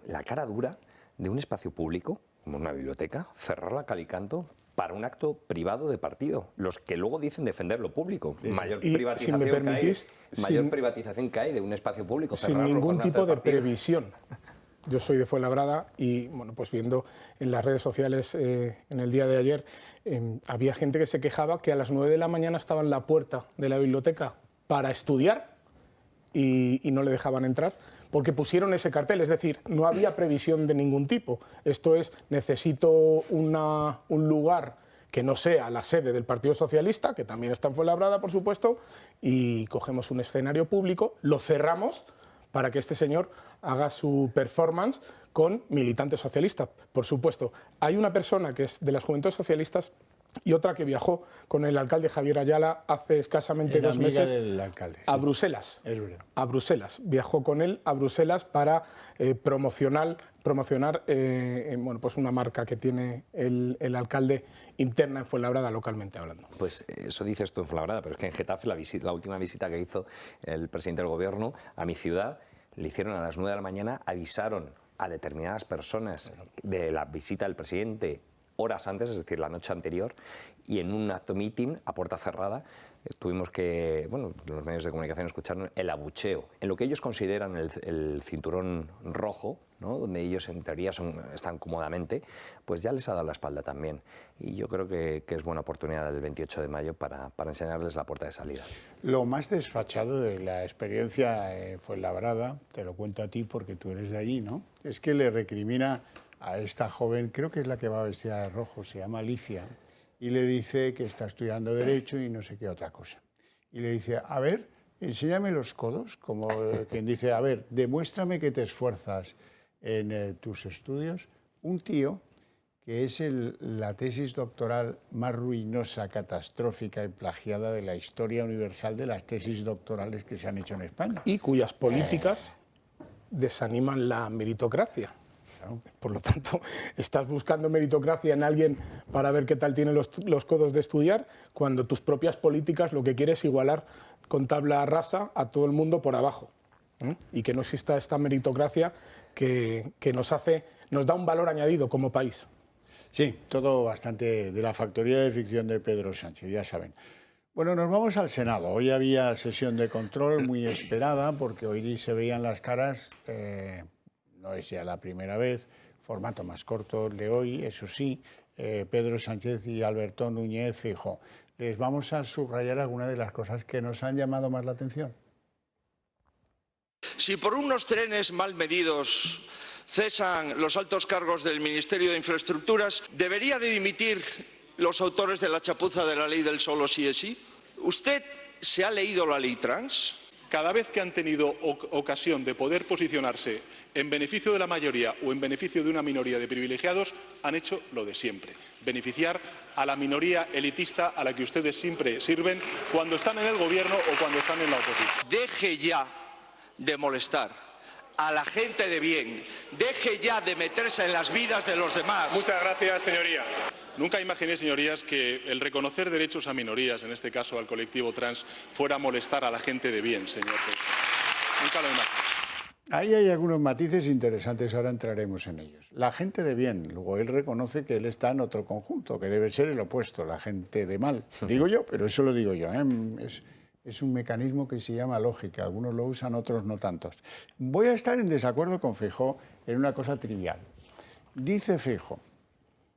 la cara dura de un espacio público, como una biblioteca, cerrarla a cal y canto para un acto privado de partido. Los que luego dicen defender lo público. Mayor privatización, si me permitís, mayor privatización que hay de un espacio público. Sin ningún tipo de previsión. Yo soy de Fuenlabrada y, bueno, pues viendo en las redes sociales en el día de ayer, había gente que se quejaba que a las 9 de la mañana estaba en la puerta de la biblioteca para estudiar y no le dejaban entrar porque pusieron ese cartel, es decir, no había previsión de ningún tipo. Esto es, necesito un lugar que no sea la sede del Partido Socialista, que también está en Fuenlabrada, por supuesto, y cogemos un escenario público, lo cerramos para que este señor haga su performance con militantes socialistas. Por supuesto, hay una persona que es de las Juventudes Socialistas y otra que viajó con el alcalde Javier Ayala hace escasamente 2 meses del alcalde, sí. A Bruselas. Es verdad. A Bruselas. Viajó con él a Bruselas para promocionar bueno, pues una marca que tiene el alcalde interna en Fuenlabrada, localmente hablando. Pues eso dices tú en Fuenlabrada, pero es que en Getafe la última visita que hizo el presidente del gobierno a mi ciudad, le hicieron a las 9 de la mañana, avisaron a determinadas personas de la visita del presidente horas antes, es decir, la noche anterior, y en un acto meeting a puerta cerrada tuvimos que, bueno, los medios de comunicación escucharon el abucheo, en lo que ellos consideran el cinturón rojo, ¿no?, donde ellos en teoría están cómodamente, pues ya les ha dado la espalda también. Y yo creo que es buena oportunidad el 28 de mayo para enseñarles la puerta de salida. Lo más desfachado de la experiencia Fuenlabrada, te lo cuento a ti porque tú eres de allí, ¿no?, es que le recrimina a esta joven, creo que es la que va vestida de rojo, se llama Alicia, y le dice que está estudiando Derecho y no sé qué otra cosa. Y le dice, a ver, enséñame los codos, como quien dice, a ver, demuéstrame que te esfuerzas en tus estudios. Un tío que es la tesis doctoral más ruinosa, catastrófica y plagiada de la historia universal de las tesis doctorales que se han hecho en España. Y cuyas políticas desaniman la meritocracia. Por lo tanto, estás buscando meritocracia en alguien para ver qué tal tiene los codos de estudiar, cuando tus propias políticas lo que quieres es igualar con tabla rasa a todo el mundo por abajo. Y que no exista esta meritocracia que nos da un valor añadido como país. Sí, todo bastante de la factoría de ficción de Pedro Sánchez, ya saben. Bueno, nos vamos al Senado. Hoy había sesión de control muy esperada porque hoy se veían las caras. No es ya la primera vez, formato más corto el de hoy, eso sí, Pedro Sánchez y Alberto Núñez Feijóo. Les vamos a subrayar algunas de las cosas que nos han llamado más la atención. Si por unos trenes mal medidos cesan los altos cargos del Ministerio de Infraestructuras, ¿debería de dimitir los autores de la chapuza de la ley del solo sí es sí? ¿Usted se ha leído la ley trans? Cada vez que han tenido ocasión de poder posicionarse en beneficio de la mayoría o en beneficio de una minoría de privilegiados, han hecho lo de siempre: beneficiar a la minoría elitista a la que ustedes siempre sirven cuando están en el gobierno o cuando están en la oposición. Deje ya de molestar a la gente de bien, deje ya de meterse en las vidas de los demás. Muchas gracias, señoría. Nunca imaginé, señorías, que el reconocer derechos a minorías, en este caso al colectivo trans, fuera a molestar a la gente de bien, señor. Nunca lo imaginé. Ahí hay algunos matices interesantes, ahora entraremos en ellos. La gente de bien, luego él reconoce que él está en otro conjunto, que debe ser el opuesto, la gente de mal. Digo yo, pero eso lo digo yo, ¿eh? Es un mecanismo que se llama lógica, algunos lo usan, otros no tantos. Voy a estar en desacuerdo con Feijóo en una cosa trivial. Dice Feijóo,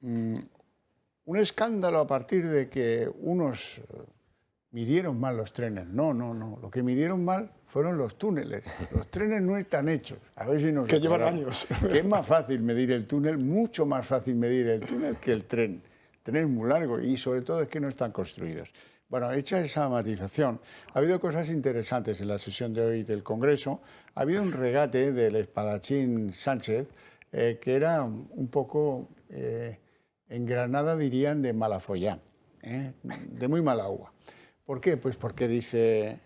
un escándalo a partir de que unos midieron mal los trenes. No. Lo que midieron mal fueron los túneles. Los trenes no están hechos. A ver si nos que llevan años. Que es más fácil medir el túnel, mucho más fácil medir el túnel que el tren. tren muy largo y sobre todo es que no están construidos. Bueno, hecha esa matización, ha habido cosas interesantes en la sesión de hoy del Congreso. Ha habido un regate del espadachín Sánchez que era un poco, en Granada dirían, de mala follá, de muy mala agua. ¿Por qué? Pues porque dice,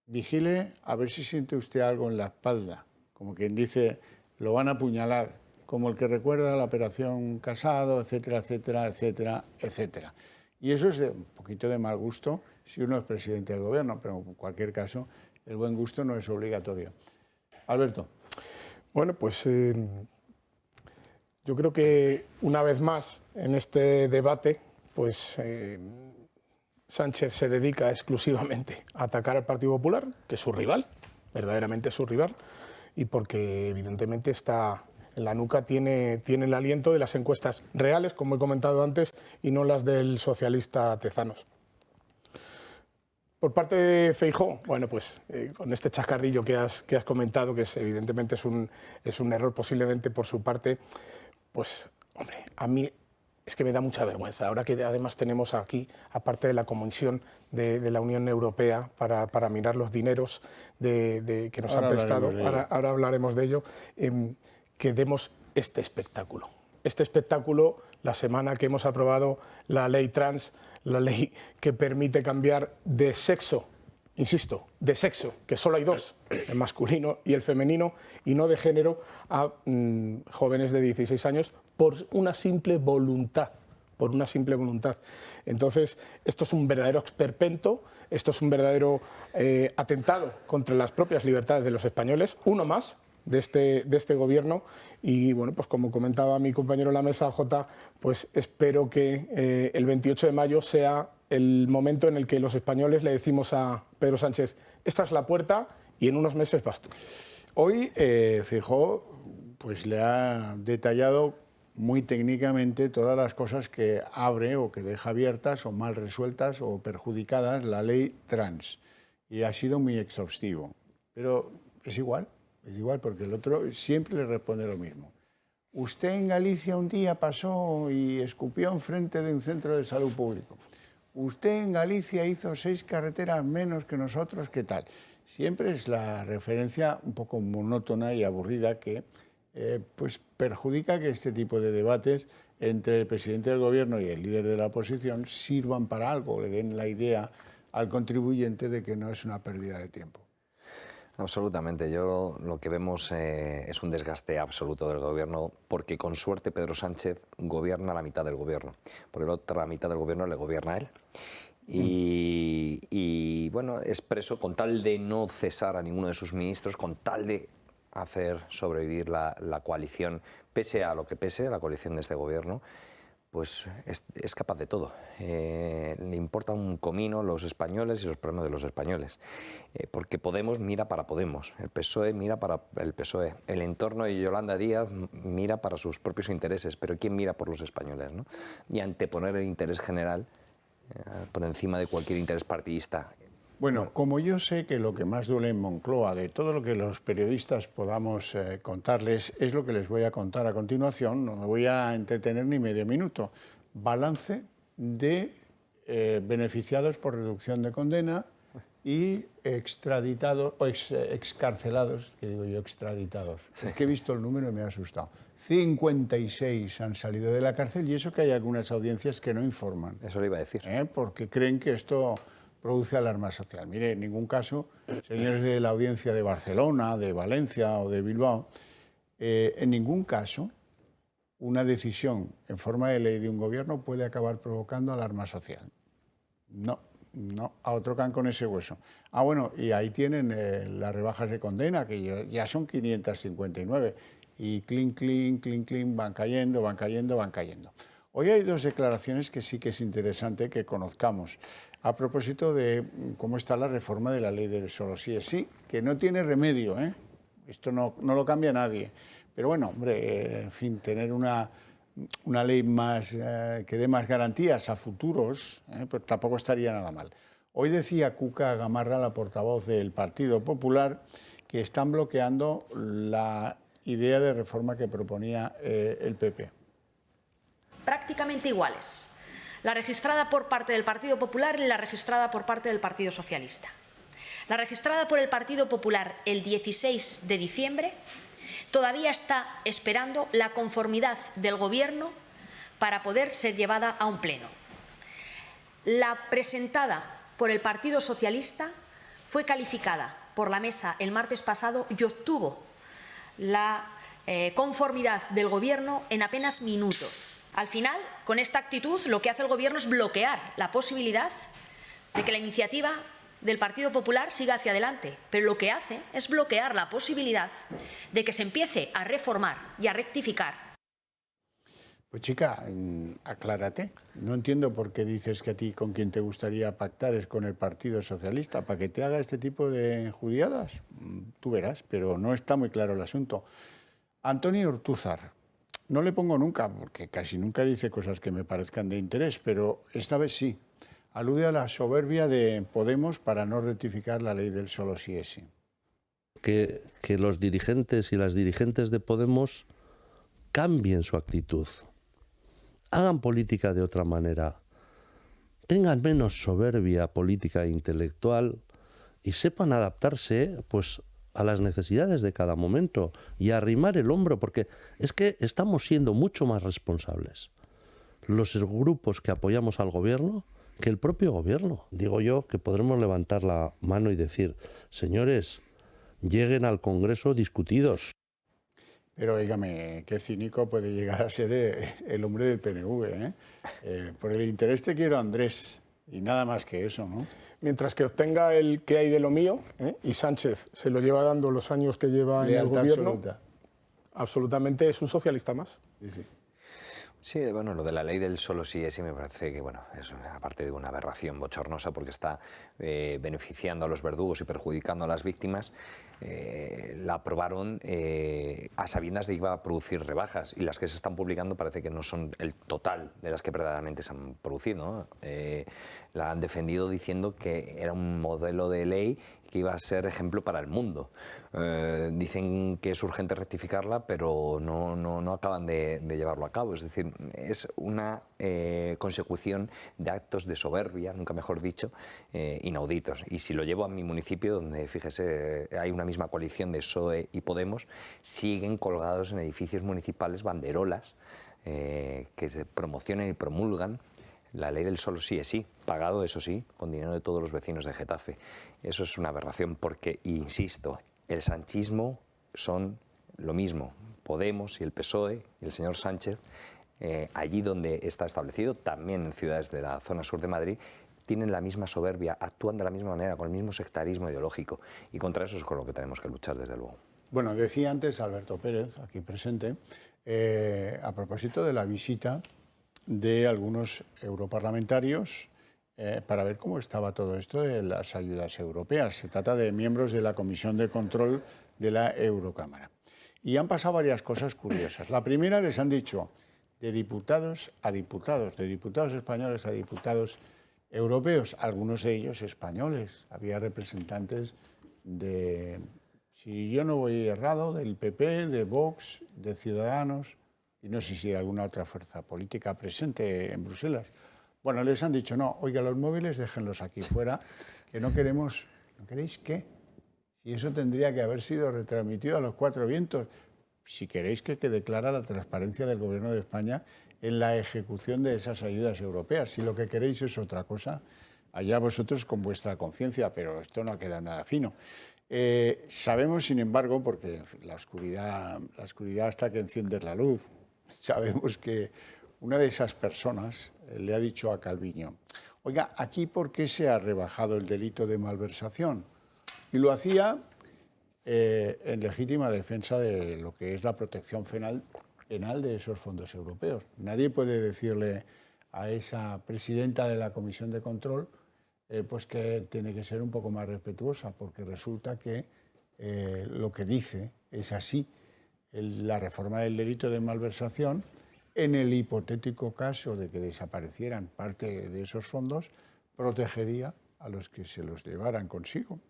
vigile a ver si siente usted algo en la espalda, como quien dice, lo van a apuñalar, como el que recuerda la operación Casado, etcétera, etcétera, etcétera, etcétera. Y eso es de un poquito de mal gusto si uno es presidente del gobierno, pero en cualquier caso el buen gusto no es obligatorio. Alberto. Bueno, pues yo creo que una vez más en este debate, pues Sánchez se dedica exclusivamente a atacar al Partido Popular, que es su rival, verdaderamente su rival, y porque evidentemente está en la nuca, tiene el aliento de las encuestas reales, como he comentado antes, y no las del socialista Tezanos. Por parte de Feijóo, bueno, pues con este chascarrillo que has comentado, que evidentemente es un error posiblemente por su parte, pues, hombre, a mí es que me da mucha vergüenza. Ahora que además tenemos aquí, aparte de la Comisión de la Unión Europea para mirar los dineros que nos han prestado, ahora hablaremos de ello, que demos este espectáculo. Este espectáculo, la semana que hemos aprobado la ley trans, la ley que permite cambiar de sexo, insisto, de sexo, que solo hay dos, el masculino y el femenino, y no de género, a jóvenes de 16 años por una simple voluntad. Por una simple voluntad. Entonces, esto es un verdadero esperpento, esto es un verdadero atentado contra las propias libertades de los españoles, uno más de este gobierno, y bueno, pues como comentaba mi compañero en la mesa, Jota, pues espero que el 28 de mayo sea el momento en el que los españoles le decimos a Pedro Sánchez, esta es la puerta y en unos meses vas tú. Hoy Feijóo pues le ha detallado muy técnicamente todas las cosas que abre o que deja abiertas o mal resueltas o perjudicadas la ley trans, y ha sido muy exhaustivo, pero es igual porque el otro siempre le responde lo mismo. Usted en Galicia un día pasó y escupió enfrente de un centro de salud público. Usted en Galicia hizo 6 carreteras menos que nosotros, ¿qué tal? Siempre es la referencia un poco monótona y aburrida que pues perjudica que este tipo de debates entre el presidente del gobierno y el líder de la oposición sirvan para algo, le den la idea al contribuyente de que no es una pérdida de tiempo. Absolutamente. Yo lo que vemos es un desgaste absoluto del gobierno, porque con suerte Pedro Sánchez gobierna la mitad del gobierno, porque la otra mitad del gobierno le gobierna a él. Y bueno, expreso, con tal de no cesar a ninguno de sus ministros, con tal de hacer sobrevivir la coalición, pese a lo que pese, la coalición de este gobierno, pues es capaz de todo. Le importa un comino los españoles y los problemas de los españoles. Porque Podemos mira para Podemos, el PSOE mira para el PSOE, el entorno de Yolanda Díaz mira para sus propios intereses, pero ¿quién mira por los españoles, ¿no? Y anteponer el interés general por encima de cualquier interés partidista. Bueno, como yo sé que lo que más duele en Moncloa, de todo lo que los periodistas podamos contarles, es lo que les voy a contar a continuación, no me voy a entretener ni medio minuto. Balance de beneficiados por reducción de condena y extraditados, o excarcelados, que digo yo, extraditados. Es que he visto el número y me ha asustado. 56 han salido de la cárcel, y eso que hay algunas audiencias que no informan. Eso le iba a decir. Porque creen que esto produce alarma social. Mire, en ningún caso, señores de la audiencia de Barcelona, de Valencia o de Bilbao, en ningún caso una decisión en forma de ley de un gobierno puede acabar provocando alarma social. No, a otro can con ese hueso. Ah, bueno, y ahí tienen las rebajas de condena, que ya son 559, y clean, van cayendo. Hoy hay dos declaraciones que sí que es interesante que conozcamos, a propósito de cómo está la reforma de la ley del solo sí es sí, que no tiene remedio, esto no lo cambia nadie. Pero bueno, hombre, en fin, tener una ley más que dé más garantías a futuros, pues tampoco estaría nada mal. Hoy decía Cuca Gamarra, la portavoz del Partido Popular, que están bloqueando la idea de reforma que proponía el PP. prácticamente iguales, la registrada por parte del Partido Popular y la registrada por parte del Partido Socialista. La registrada por el Partido Popular el 16 de diciembre todavía está esperando la conformidad del Gobierno para poder ser llevada a un pleno. La presentada por el Partido Socialista fue calificada por la mesa el martes pasado y obtuvo la conformidad del Gobierno en apenas minutos. Al final, con esta actitud, lo que hace el Gobierno es bloquear la posibilidad de que la iniciativa del Partido Popular siga hacia adelante, pero lo que hace es bloquear la posibilidad de que se empiece a reformar y a rectificar. Pues chica, aclárate. No entiendo por qué dices que a ti con quien te gustaría pactar es con el Partido Socialista, para que te haga este tipo de judiadas. Tú verás, pero no está muy claro el asunto. Antonio Ortúzar, no le pongo nunca, porque casi nunca dice cosas que me parezcan de interés, pero esta vez sí. Alude a la soberbia de Podemos para no rectificar la ley del solo sí es sí. Que los dirigentes y las dirigentes de Podemos cambien su actitud, hagan política de otra manera, tengan menos soberbia política e intelectual y sepan adaptarse pues, a las necesidades de cada momento y arrimar el hombro, porque es que estamos siendo mucho más responsables los grupos que apoyamos al gobierno que el propio gobierno. Digo yo que podremos levantar la mano y decir, señores, lleguen al Congreso discutidos. Pero dígame, qué cínico puede llegar a ser el hombre del PNV, ¿eh? Por el interés te quiero, Andrés, y nada más que eso, ¿no? Mientras que obtenga el que hay de lo mío, y Sánchez se lo lleva dando los años que lleva en el gobierno, absoluta. Absolutamente es un socialista más. Sí, sí. Sí, bueno, lo de la ley del solo sí es sí me parece que, bueno, es aparte de una aberración bochornosa porque está beneficiando a los verdugos y perjudicando a las víctimas. La aprobaron a sabiendas de que iba a producir rebajas y las que se están publicando parece que no son el total de las que verdaderamente se han producido, ¿no? La han defendido diciendo que era un modelo de ley que iba a ser ejemplo para el mundo. Dicen que es urgente rectificarla, pero no acaban de llevarlo a cabo. Es decir, es una consecución de actos de soberbia, nunca mejor dicho, inauditos. Y si lo llevo a mi municipio, donde, fíjese, hay una misma coalición de PSOE y Podemos, siguen colgados en edificios municipales banderolas que se promocionan y promulgan la ley del solo sí es sí, pagado, eso sí, con dinero de todos los vecinos de Getafe. Eso es una aberración porque, insisto, el sanchismo son lo mismo. Podemos y el PSOE y el señor Sánchez, allí donde está establecido, también en ciudades de la zona sur de Madrid, tienen la misma soberbia, actúan de la misma manera, con el mismo sectarismo ideológico. Y contra eso es con lo que tenemos que luchar, desde luego. Bueno, decía antes Alberto Pérez, aquí presente, a propósito de la visita de algunos europarlamentarios para ver cómo estaba todo esto de las ayudas europeas. Se trata de miembros de la Comisión de Control de la Eurocámara. Y han pasado varias cosas curiosas. La primera, les han dicho de diputados a diputados, de diputados españoles a diputados europeos, algunos de ellos españoles. Había representantes de, si yo no voy errado, del PP, de Vox, de Ciudadanos, y no sé si hay alguna otra fuerza política presente en Bruselas. Bueno, les han dicho, no, oiga, los móviles déjenlos aquí fuera, que no queremos... ¿No queréis qué? Si eso tendría que haber sido retransmitido a los cuatro vientos. Si queréis que declara la transparencia del Gobierno de España en la ejecución de esas ayudas europeas. Si lo que queréis es otra cosa, allá vosotros con vuestra conciencia, pero esto no ha quedado nada fino. Sabemos, sin embargo, porque la oscuridad hasta que enciendes la luz, sabemos que una de esas personas le ha dicho a Calviño, oiga, ¿aquí por qué se ha rebajado el delito de malversación? Y lo hacía en legítima defensa de lo que es la protección penal de esos fondos europeos. Nadie puede decirle a esa presidenta de la Comisión de Control pues que tiene que ser un poco más respetuosa, porque resulta que lo que dice es así. La reforma del delito de malversación, en el hipotético caso de que desaparecieran parte de esos fondos, protegería a los que se los llevaran consigo.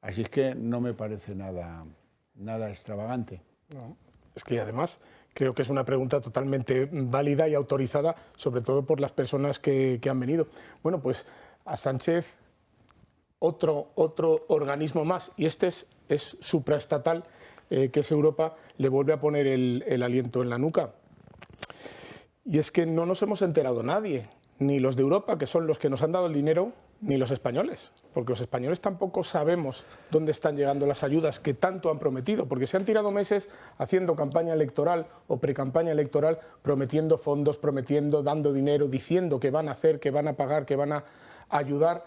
Así es que no me parece nada extravagante. No. Es que además creo que es una pregunta totalmente válida y autorizada, sobre todo por las personas que han venido. Bueno, pues a Sánchez otro organismo más, y este es supraestatal, que es Europa, le vuelve a poner el aliento en la nuca. Y es que no nos hemos enterado nadie, ni los de Europa, que son los que nos han dado el dinero, ni los españoles, porque los españoles tampoco sabemos dónde están llegando las ayudas que tanto han prometido, porque se han tirado meses haciendo campaña electoral o precampaña electoral, prometiendo fondos, prometiendo, dando dinero, diciendo que van a hacer, que van a pagar, que van a ayudar.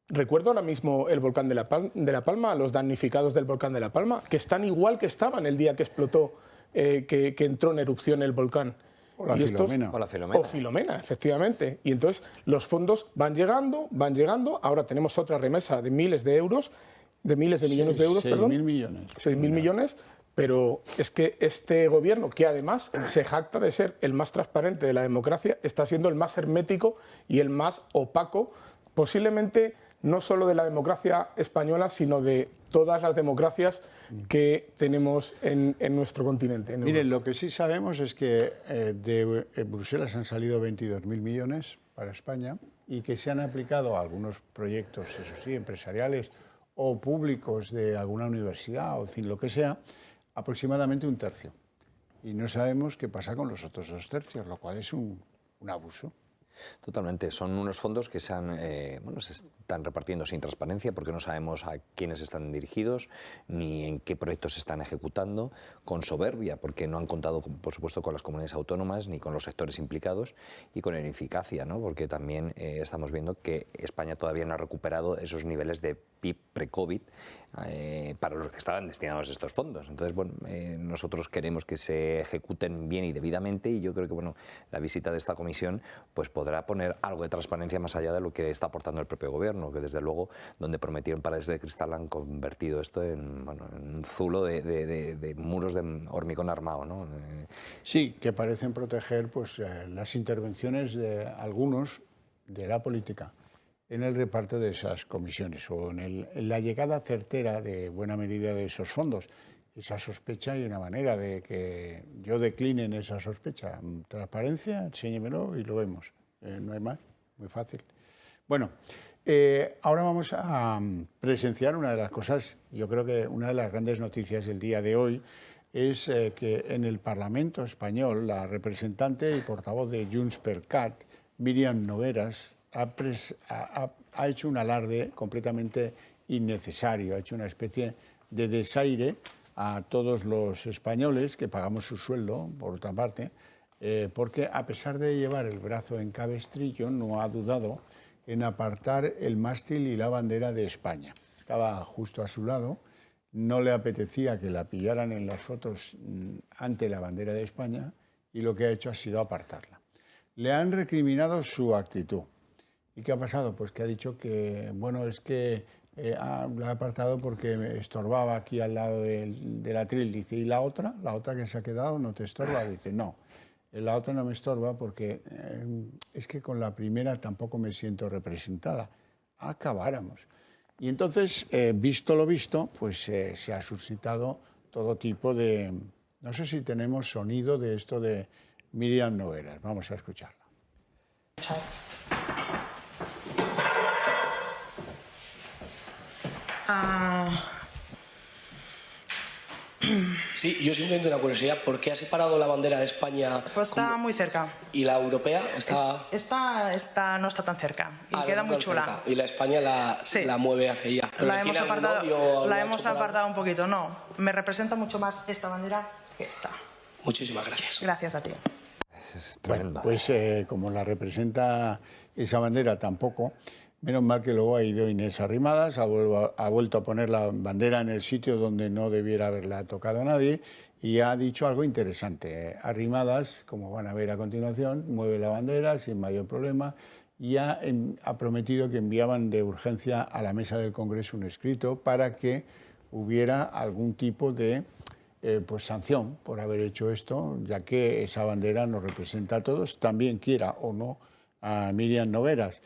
Recuerdo ahora mismo el volcán de La Palma, los damnificados del volcán de La Palma, que están igual que estaban el día que explotó, que entró en erupción el volcán. O la Filomena. O Filomena, efectivamente. Y entonces los fondos van llegando. Ahora tenemos otra remesa de miles de euros, de miles de millones de euros, perdón. 6.000 millones. 6.000 millones, pero es que este gobierno, que además se jacta de ser el más transparente de la democracia, está siendo el más hermético y el más opaco, posiblemente no solo de la democracia española, sino de todas las democracias que tenemos en nuestro continente. Miren, lo que sí sabemos es que de Bruselas han salido 22.000 millones para España y que se han aplicado a algunos proyectos, eso sí, empresariales o públicos de alguna universidad o en fin, lo que sea, aproximadamente un tercio. Y no sabemos qué pasa con los otros 2 tercios, lo cual es un abuso. Totalmente, son unos fondos que se están repartiendo sin transparencia porque no sabemos a quiénes están dirigidos ni en qué proyectos se están ejecutando, con soberbia porque no han contado, por supuesto, con las comunidades autónomas ni con los sectores implicados y con ineficacia, ¿no? Porque también estamos viendo que España todavía no ha recuperado esos niveles de PIB pre-COVID para los que estaban destinados estos fondos. Entonces, bueno, nosotros queremos que se ejecuten bien y debidamente y yo creo que, bueno, la visita de esta comisión pues podrá poner algo de transparencia más allá de lo que está aportando el propio gobierno, que desde luego donde prometieron paredes de cristal han convertido esto en un zulo de muros de hormigón armado, ¿no? Sí, que parecen proteger pues, las intervenciones de algunos de la política en el reparto de esas comisiones o en la llegada certera de buena medida de esos fondos. Esa sospecha y una manera de que yo decline en esa sospecha. Transparencia, enséñemelo y lo vemos. No hay más, muy fácil. Bueno, ahora vamos a presenciar una de las cosas, yo creo que una de las grandes noticias del día de hoy es que en el Parlamento español la representante y portavoz de Junts per Cat, Míriam Nogueras, ha hecho un alarde completamente innecesario, ha hecho una especie de desaire a todos los españoles que pagamos su sueldo, por otra parte, porque a pesar de llevar el brazo en cabestrillo, no ha dudado en apartar el mástil y la bandera de España. Estaba justo a su lado, no le apetecía que la pillaran en las fotos ante la bandera de España y lo que ha hecho ha sido apartarla. Le han recriminado su actitud. ¿Y qué ha pasado? Pues que ha dicho que, bueno, es que la ha apartado porque me estorbaba aquí al lado del atril. Dice, ¿y la otra? ¿La otra que se ha quedado no te estorba? Dice, no, la otra no me estorba porque es que con la primera tampoco me siento representada. Acabáramos. Y entonces, visto lo visto, pues se ha suscitado todo tipo de... No sé si tenemos sonido de esto de Míriam Nogueras. Vamos a escucharla. Sí, yo simplemente una curiosidad, ¿por qué ha separado la bandera de España? Pues está muy cerca. ¿Y la europea? Esta no está tan cerca y queda muy chula. Cerca. Y la España la mueve hacia ella. La hemos apartado un poquito, no. Me representa mucho más esta bandera que esta. Muchísimas gracias. Gracias a ti. Es tremendo. Bueno, pues como la representa esa bandera tampoco, menos mal que luego ha ido Inés Arrimadas, ha vuelto a poner la bandera en el sitio donde no debiera haberla tocado nadie y ha dicho algo interesante. Arrimadas, como van a ver a continuación, mueve la bandera sin mayor problema y ha prometido que enviaban de urgencia a la mesa del Congreso un escrito para que hubiera algún tipo de pues sanción por haber hecho esto, ya que esa bandera nos representa a todos, también quiera o no a Míriam Nogueras.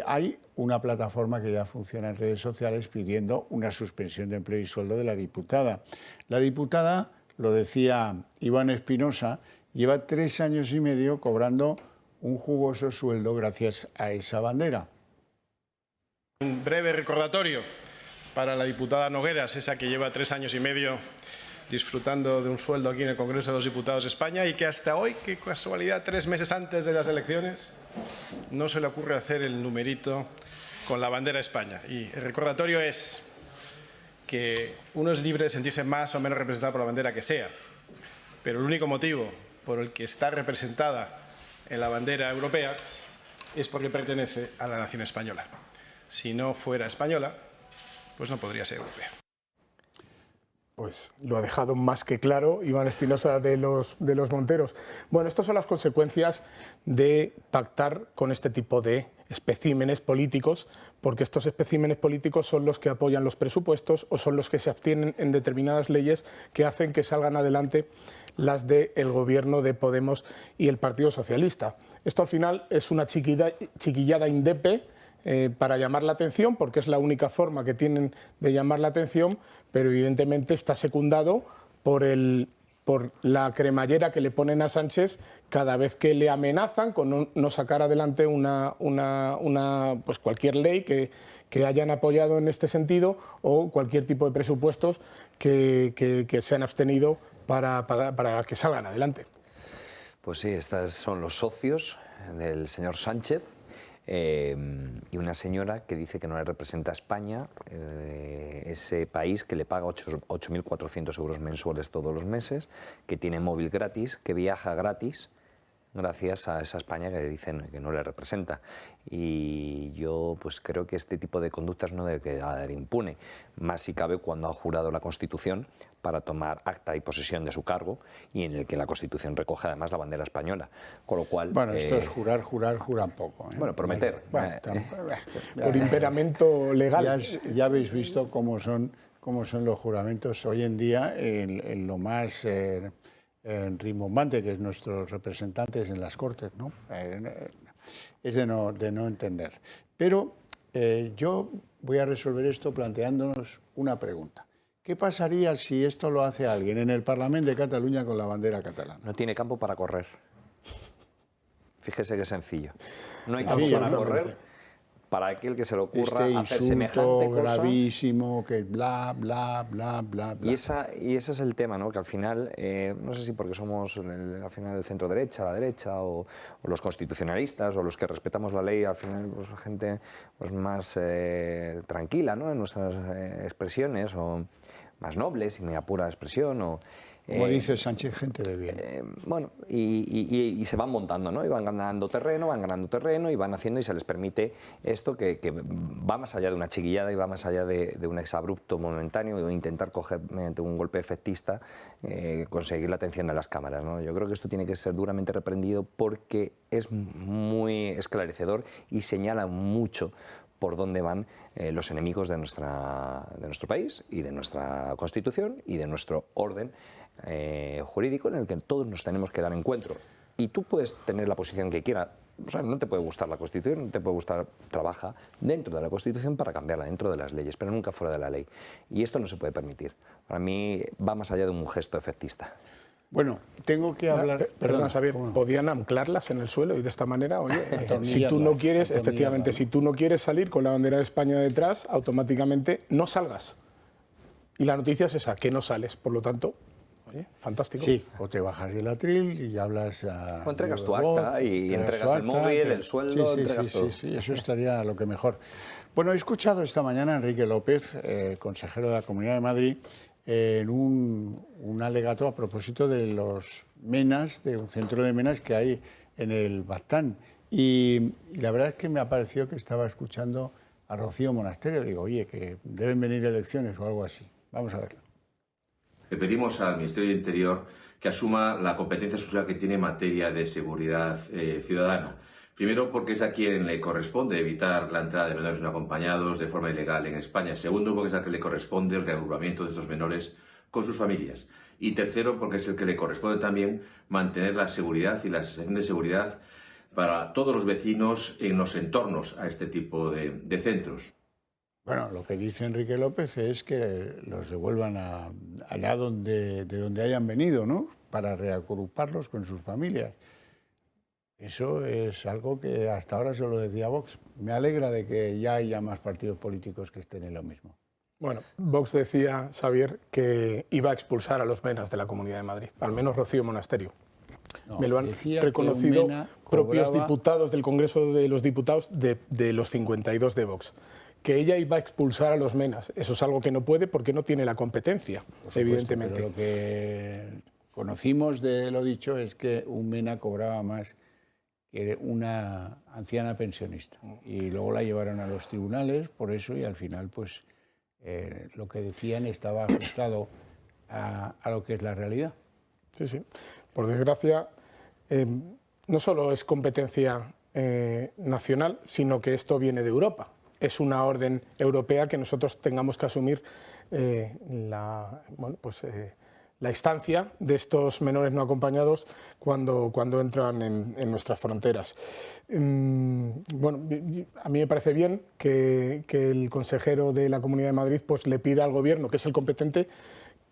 Hay una plataforma que ya funciona en redes sociales pidiendo una suspensión de empleo y sueldo de la diputada. La diputada lo decía Iván Espinosa, lleva 3 años y medio cobrando un jugoso sueldo gracias a esa bandera. Un breve recordatorio para la diputada Nogueras, esa que lleva 3 años y medio disfrutando de un sueldo aquí en el Congreso de los Diputados de España y que hasta hoy, qué casualidad, 3 meses antes de las elecciones, no se le ocurre hacer el numerito con la bandera de España. Y el recordatorio es que uno es libre de sentirse más o menos representado por la bandera que sea, pero el único motivo por el que está representada en la bandera europea es porque pertenece a la nación española. Si no fuera española, pues no podría ser europea. Pues lo ha dejado más que claro Iván Espinosa de los Monteros. Bueno, estas son las consecuencias de pactar con este tipo de especímenes políticos, porque estos especímenes políticos son los que apoyan los presupuestos o son los que se abstienen en determinadas leyes que hacen que salgan adelante las del gobierno de Podemos y el Partido Socialista. Esto al final es una chiquillada indepe para llamar la atención, porque es la única forma que tienen de llamar la atención, pero evidentemente está secundado por la cremallera que le ponen a Sánchez cada vez que le amenazan con no sacar adelante pues cualquier ley que hayan apoyado en este sentido o cualquier tipo de presupuestos que se han abstenido para que salgan adelante. Pues sí, estos son los socios del señor Sánchez. Y una señora que dice que no le representa a España, ese país que le paga 8.400 euros mensuales todos los meses, que tiene móvil gratis, que viaja gratis, gracias a esa España que dicen que no le representa. Y yo pues creo que este tipo de conductas no debe quedar impune, más si cabe cuando ha jurado la Constitución para tomar acta y posesión de su cargo y en el que la Constitución recoge además la bandera española, con lo cual... Bueno, esto es juran poco. Bueno, prometer. Por imperamento legal. Ya habéis visto cómo son los juramentos hoy en día en lo más... rimbombante, que es nuestros representantes en las Cortes, ¿no? Es de no entender. Pero yo voy a resolver esto planteándonos una pregunta. ¿Qué pasaría si esto lo hace alguien en el Parlamento de Cataluña con la bandera catalana? No tiene campo para correr. Fíjese qué sencillo. No hay campo para correr para aquel que se le ocurra hacer semejante cosa. Gravísimo, que bla, bla, bla, bla, bla. Y ese es el tema, ¿no? Que al final, no sé si porque somos al final el centro-derecha, la derecha, o los constitucionalistas, o los que respetamos la ley, al final pues gente pues, más tranquila, ¿no? En nuestras expresiones, o más nobles, si me apura la expresión, o... Como dice Sánchez, gente de bien. Bueno, y se van montando, ¿no? Y van ganando terreno y van haciendo y se les permite esto que va más allá de una chiquillada y va más allá de un exabrupto momentáneo o intentar coger mediante un golpe efectista conseguir la atención de las cámaras, ¿no? Yo creo que esto tiene que ser duramente reprendido porque es muy esclarecedor y señala mucho por dónde van los enemigos de nuestro país y de nuestra Constitución y de nuestro orden jurídico en el que todos nos tenemos que dar encuentro. Y tú puedes tener la posición que quieras, o sea, no te puede gustar la Constitución, no te puede gustar, trabaja dentro de la Constitución para cambiarla, dentro de las leyes, pero nunca fuera de la ley. Y esto no se puede permitir. Para mí va más allá de un gesto efectista. Bueno, tengo que hablar... Perdón, Xavier, ¿podían anclarlas en el suelo y de esta manera? Oye, si tú no quieres, efectivamente, si tú no quieres salir con la bandera de España detrás, automáticamente no salgas. Y la noticia es esa, que no sales, por lo tanto... Oye, fantástico. Sí, o te bajas el atril y hablas a... O entregas tu acta y entregas el móvil, el sueldo, entregas todo. Sí, eso estaría lo que mejor. Bueno, he escuchado esta mañana a Enrique López, consejero de la Comunidad de Madrid, en un alegato a propósito de los menas, de un centro de menas que hay en el Baztán. Y la verdad es que me ha parecido que estaba escuchando a Rocío Monasterio. Digo, oye, que deben venir elecciones o algo así. Vamos a verlo. Le pedimos al Ministerio de Interior que asuma la competencia social que tiene en materia de seguridad ciudadana. Primero, porque es a quien le corresponde evitar la entrada de menores no acompañados de forma ilegal en España. Segundo, porque es a quien le corresponde el reagrupamiento de estos menores con sus familias. Y tercero, porque es el que le corresponde también mantener la seguridad y la sensación de seguridad para todos los vecinos en los entornos a este tipo de centros. Bueno, lo que dice Enrique López es que los devuelvan allá de donde hayan venido, ¿no? Para reagruparlos con sus familias. Eso es algo que hasta ahora solo decía Vox. Me alegra de que ya haya más partidos políticos que estén en lo mismo. Bueno, Vox decía, Xavier, que iba a expulsar a los menas de la Comunidad de Madrid, al menos Rocío Monasterio. No, me lo han reconocido propios diputados del Congreso de los Diputados de los 52 de Vox, que ella iba a expulsar a los menas. Eso es algo que no puede porque no tiene la competencia, supuesto, evidentemente. Pero lo que conocimos de lo dicho es que un mena cobraba más que una anciana pensionista. Y luego la llevaron a los tribunales por eso y al final pues lo que decían estaba ajustado a lo que es la realidad. Sí, sí. Por desgracia, no solo es competencia nacional, sino que esto viene de Europa. Es una orden europea que nosotros tengamos que asumir la instancia de estos menores no acompañados cuando entran en nuestras fronteras. Bueno, a mí me parece bien que el consejero de la Comunidad de Madrid pues, le pida al Gobierno, que es el competente,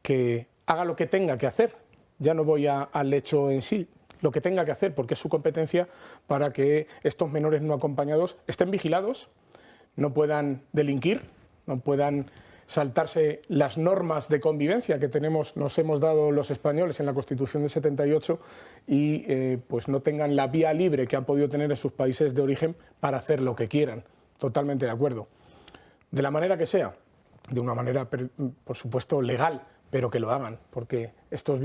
que haga lo que tenga que hacer. Ya no voy al hecho en sí, lo que tenga que hacer, porque es su competencia para que estos menores no acompañados estén vigilados, no puedan delinquir, no puedan saltarse las normas de convivencia que nos hemos dado los españoles en la Constitución del 78 y pues no tengan la vía libre que han podido tener en sus países de origen para hacer lo que quieran. Totalmente de acuerdo. De la manera que sea, de una manera, por supuesto, legal, pero que lo hagan, porque estos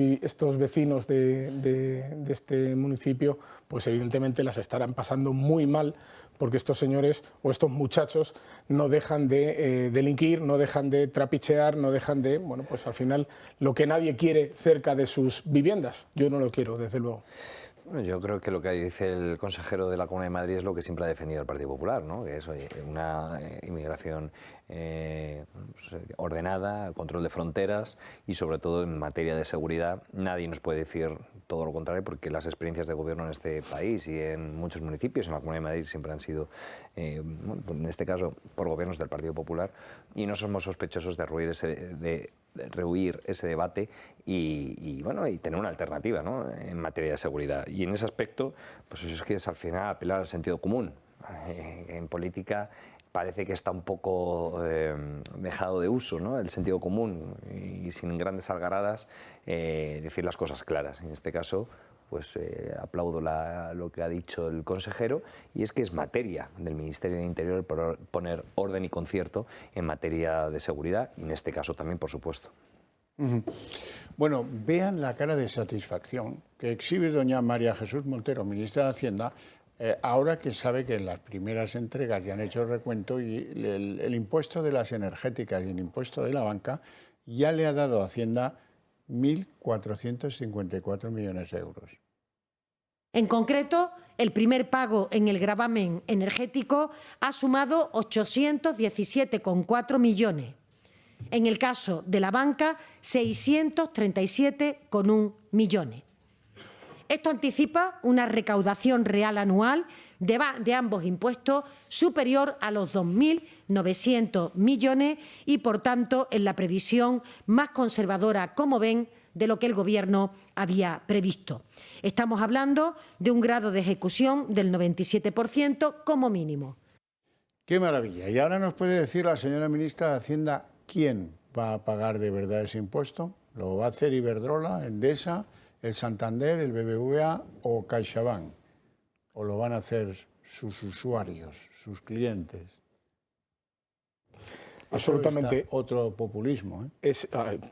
vecinos de este municipio, pues evidentemente las estarán pasando muy mal, porque estos señores o estos muchachos no dejan de delinquir, no dejan de trapichear, no dejan de, bueno, pues al final lo que nadie quiere cerca de sus viviendas. Yo no lo quiero, desde luego. Bueno, yo creo que lo que dice el consejero de la Comunidad de Madrid es lo que siempre ha defendido el Partido Popular, ¿no? Que es una inmigración ordenada, control de fronteras y sobre todo en materia de seguridad. Nadie nos puede decir todo lo contrario porque las experiencias de gobierno en este país y en muchos municipios en la Comunidad de Madrid siempre han sido, bueno, en este caso, por gobiernos del Partido Popular y no somos sospechosos de rehuir ese debate y tener una alternativa, ¿no? En materia de seguridad. Y en ese aspecto, pues es que es al final apelar al sentido común. En política parece que está un poco dejado de uso, ¿no? El sentido común y sin grandes algaradas decir las cosas claras. En este caso, pues aplaudo lo que ha dicho el consejero y es que es materia del Ministerio de Interior poner orden y concierto en materia de seguridad y en este caso también, por supuesto. Bueno, vean la cara de satisfacción que exhibe doña María Jesús Montero, ministra de Hacienda, ahora que sabe que en las primeras entregas ya han hecho el recuento y el impuesto de las energéticas y el impuesto de la banca ya le ha dado a Hacienda 1.454 millones de euros. En concreto, el primer pago en el gravamen energético ha sumado 817,4 millones. En el caso de la banca, 637,1 millones. Esto anticipa una recaudación real anual de ambos impuestos superior a los 2.900 millones y, por tanto, en la previsión más conservadora, como ven, de lo que el Gobierno había previsto. Estamos hablando de un grado de ejecución del 97% como mínimo. ¡Qué maravilla! Y ahora nos puede decir la señora ministra de Hacienda quién va a pagar de verdad ese impuesto. ¿Lo va a hacer Iberdrola, Endesa, el Santander, el BBVA o CaixaBank? ¿O lo van a hacer sus usuarios, sus clientes? Absolutamente. Otro populismo, ¿eh?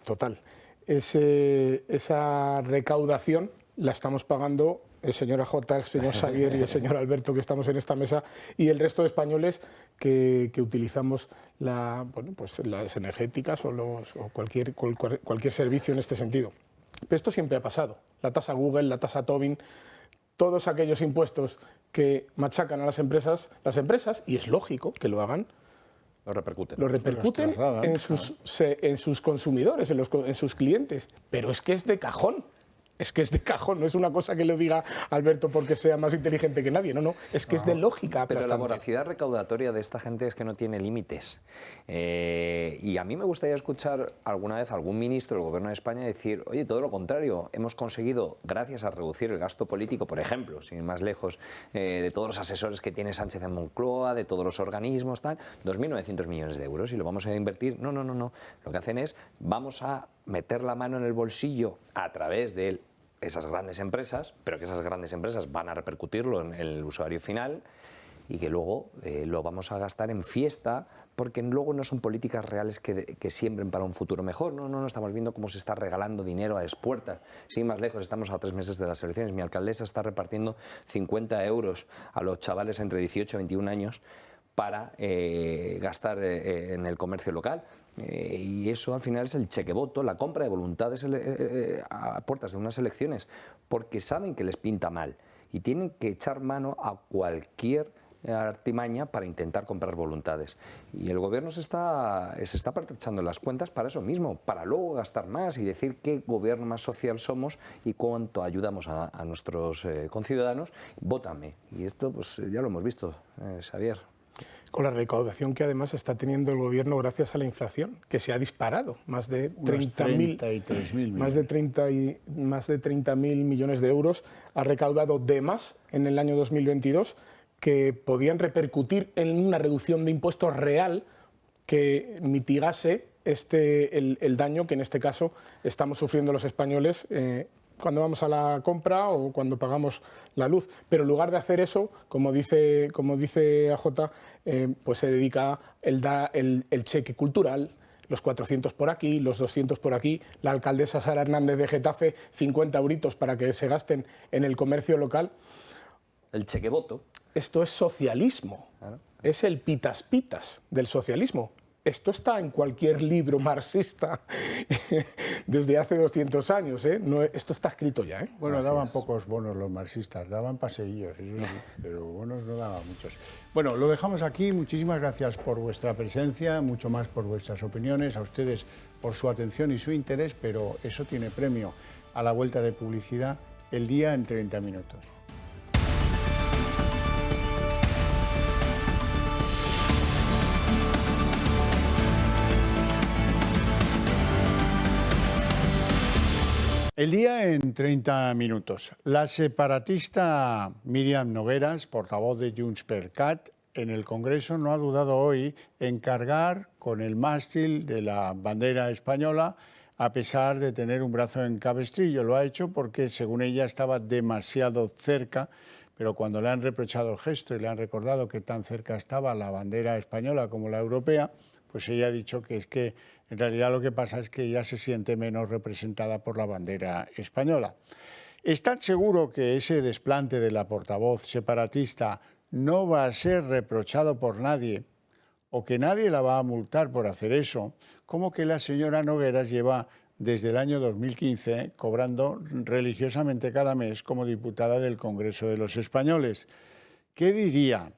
Total. Esa recaudación la estamos pagando el señor AJ, el señor Xavier y el señor Alberto, que estamos en esta mesa, y el resto de españoles que utilizamos las energéticas o cualquier servicio en este sentido. Pero esto siempre ha pasado. La tasa Google, la tasa Tobin, todos aquellos impuestos que machacan a las empresas, y es lógico que lo hagan, lo repercuten en sus consumidores, en sus clientes. Pero es que es de cajón. Es que es de cajón, no es una cosa que lo diga Alberto porque sea más inteligente que nadie, no, es que es de lógica Pero aplastante. la voracidad recaudatoria de esta gente es que no tiene límites. Y a mí me gustaría escuchar alguna vez a algún ministro del Gobierno de España decir, oye, todo lo contrario, hemos conseguido, gracias a reducir el gasto político, por ejemplo, sin ir más lejos, de todos los asesores que tiene Sánchez en Moncloa, de todos los organismos, tal, 2.900 millones de euros y lo vamos a invertir. No. Lo que hacen es, vamos a meter la mano en el bolsillo a través de esas grandes empresas, pero que esas grandes empresas van a repercutirlo en el usuario final y que luego lo vamos a gastar en fiesta, porque luego no son políticas reales que siembren para un futuro mejor. No, estamos viendo cómo se está regalando dinero a expuertas. Sin más lejos, estamos a 3 meses de las elecciones. Mi alcaldesa está repartiendo 50 euros a los chavales entre 18 y 21 años para gastar en el comercio local. Y eso al final es el chequevoto, la compra de voluntades a puertas de unas elecciones, porque saben que les pinta mal y tienen que echar mano a cualquier artimaña para intentar comprar voluntades. Y el gobierno se está pertrechando las cuentas para eso mismo, para luego gastar más y decir qué gobierno más social somos y cuánto ayudamos a nuestros conciudadanos. Vótame. Y esto pues ya lo hemos visto, Xavier. Con la recaudación que además está teniendo el gobierno gracias a la inflación, que se ha disparado, más de 30.000 millones de euros ha recaudado de más en el año 2022 que podían repercutir en una reducción de impuestos real que mitigase el daño que en este caso estamos sufriendo los españoles cuando vamos a la compra o cuando pagamos la luz. Pero en lugar de hacer eso, como dice AJ, pues se dedica el cheque cultural, los 400 por aquí, los 200 por aquí. La alcaldesa Sara Hernández de Getafe, 50 euritos para que se gasten en el comercio local. El chequevoto. Esto es socialismo, es el pitas del socialismo. Esto está en cualquier libro marxista desde hace 200 años. No, esto está escrito ya. Bueno, gracias. Daban pocos bonos los marxistas, daban paseillos, pero bonos no daban muchos. Bueno, lo dejamos aquí. Muchísimas gracias por vuestra presencia, mucho más por vuestras opiniones, a ustedes por su atención y su interés, pero eso tiene premio. A la vuelta de publicidad, el día en 30 minutos. El día en 30 minutos. La separatista Míriam Nogueras, portavoz de Junts per Cat, en el Congreso no ha dudado hoy en cargar con el mástil de la bandera española a pesar de tener un brazo en cabestrillo. Lo ha hecho porque, según ella, estaba demasiado cerca, pero cuando le han reprochado el gesto y le han recordado que tan cerca estaba la bandera española como la europea, pues ella ha dicho que es que en realidad lo que pasa es que ella se siente menos representada por la bandera española. ¿Están seguros que ese desplante de la portavoz separatista no va a ser reprochado por nadie o que nadie la va a multar por hacer eso? Como que la señora Nogueras lleva desde el año 2015 cobrando religiosamente cada mes como diputada del Congreso de los Españoles. ¿Qué diría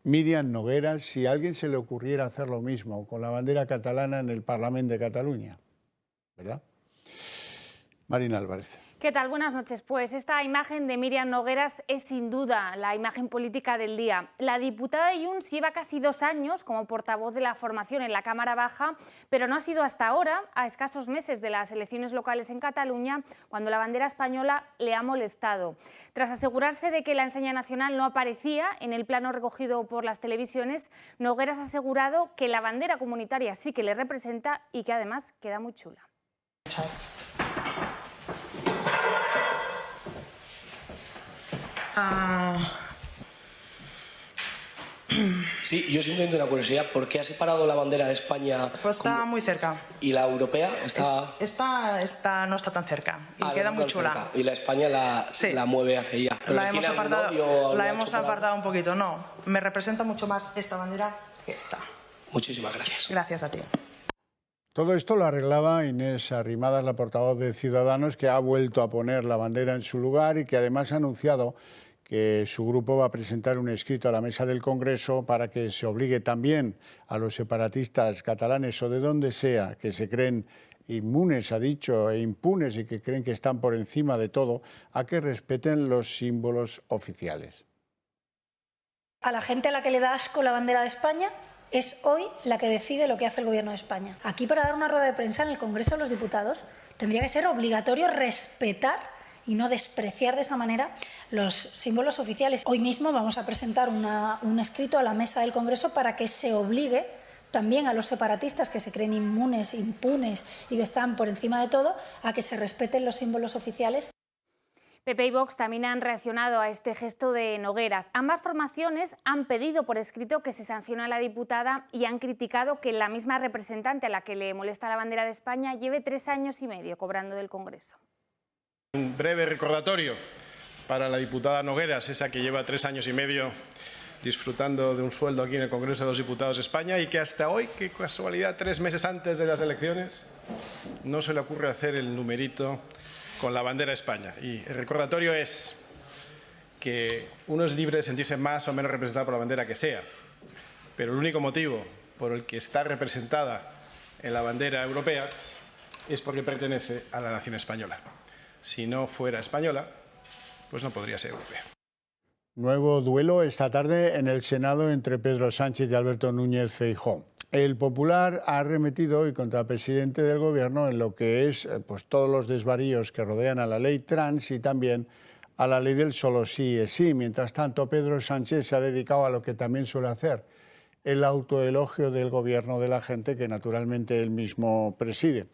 Míriam Nogueras si a alguien se le ocurriera hacer lo mismo con la bandera catalana en el Parlamento de Cataluña? ¿Verdad? Marina Álvarez. ¿Qué tal? Buenas noches. Pues esta imagen de Míriam Nogueras es sin duda la imagen política del día. La diputada de Junts lleva casi 2 años como portavoz de la formación en la Cámara Baja, pero no ha sido hasta ahora, a escasos meses de las elecciones locales en Cataluña, cuando la bandera española le ha molestado. Tras asegurarse de que la enseña nacional no aparecía en el plano recogido por las televisiones, Nogueras ha asegurado que la bandera comunitaria sí que le representa y que además queda muy chula. Sí, yo simplemente una curiosidad, ¿por qué ha separado la bandera de España? Pues está muy cerca. ¿Y la europea? Esta no está tan cerca y queda muy chula. Cerca. Y la España la mueve hacia ella. La hemos apartado un poquito, no. Me representa mucho más esta bandera que esta. Muchísimas gracias. Gracias a ti. Todo esto lo arreglaba Inés Arrimadas, la portavoz de Ciudadanos, que ha vuelto a poner la bandera en su lugar y que además ha anunciado que su grupo va a presentar un escrito a la mesa del Congreso para que se obligue también a los separatistas catalanes o de donde sea que se creen inmunes, ha dicho, e impunes y que creen que están por encima de todo, a que respeten los símbolos oficiales. A la gente a la que le da asco la bandera de España es hoy la que decide lo que hace el Gobierno de España. Aquí, para dar una rueda de prensa en el Congreso de los Diputados, tendría que ser obligatorio respetar y no despreciar de esa manera los símbolos oficiales. Hoy mismo vamos a presentar un escrito a la mesa del Congreso para que se obligue también a los separatistas que se creen inmunes, impunes y que están por encima de todo, a que se respeten los símbolos oficiales. PP y Vox también han reaccionado a este gesto de Nogueras. Ambas formaciones han pedido por escrito que se sancione a la diputada y han criticado que la misma representante a la que le molesta la bandera de España lleve 3 años y medio cobrando del Congreso. Un breve recordatorio para la diputada Nogueras, esa que lleva 3 años y medio disfrutando de un sueldo aquí en el Congreso de los Diputados de España y que hasta hoy, qué casualidad, 3 meses antes de las elecciones, no se le ocurre hacer el numerito con la bandera de España. Y el recordatorio es que uno es libre de sentirse más o menos representado por la bandera que sea, pero el único motivo por el que está representada en la bandera europea es porque pertenece a la nación española. Si no fuera española, pues no podría ser europea. Nuevo duelo esta tarde en el Senado entre Pedro Sánchez y Alberto Núñez Feijóo. El Popular ha arremetido hoy contra el presidente del Gobierno en lo que es pues, todos los desvaríos que rodean a la ley trans y también a la ley del solo sí es sí. Mientras tanto, Pedro Sánchez se ha dedicado a lo que también suele hacer, el autoelogio del Gobierno de la gente que naturalmente él mismo preside.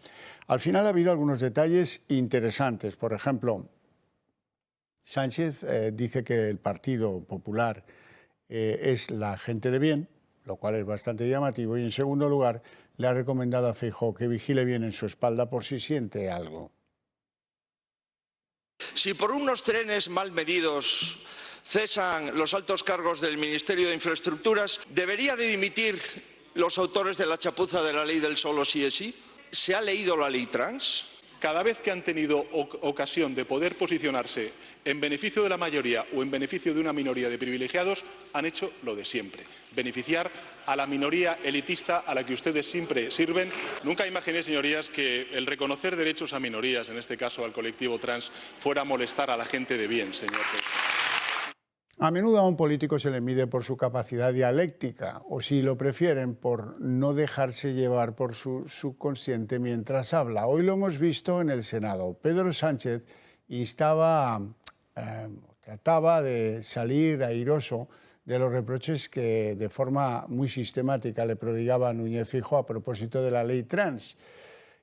Al final ha habido algunos detalles interesantes. Por ejemplo, Sánchez dice que el Partido Popular es la gente de bien, lo cual es bastante llamativo, y en segundo lugar le ha recomendado a Feijóo que vigile bien en su espalda por si siente algo. Si por unos trenes mal medidos cesan los altos cargos del Ministerio de Infraestructuras, ¿debería de dimitir los autores de la chapuza de la ley del solo sí es sí? ¿Se ha leído la ley trans? Cada vez que han tenido ocasión de poder posicionarse en beneficio de la mayoría o en beneficio de una minoría de privilegiados, han hecho lo de siempre: beneficiar a la minoría elitista a la que ustedes siempre sirven. Nunca imaginé, señorías, que el reconocer derechos a minorías, en este caso al colectivo trans, fuera a molestar a la gente de bien, señor. A menudo a un político se le mide por su capacidad dialéctica, o si lo prefieren, por no dejarse llevar por su subconsciente mientras habla. Hoy lo hemos visto en el Senado. Pedro Sánchez trataba de salir airoso de los reproches que de forma muy sistemática le prodigaba Núñez Feijóo a propósito de la ley trans.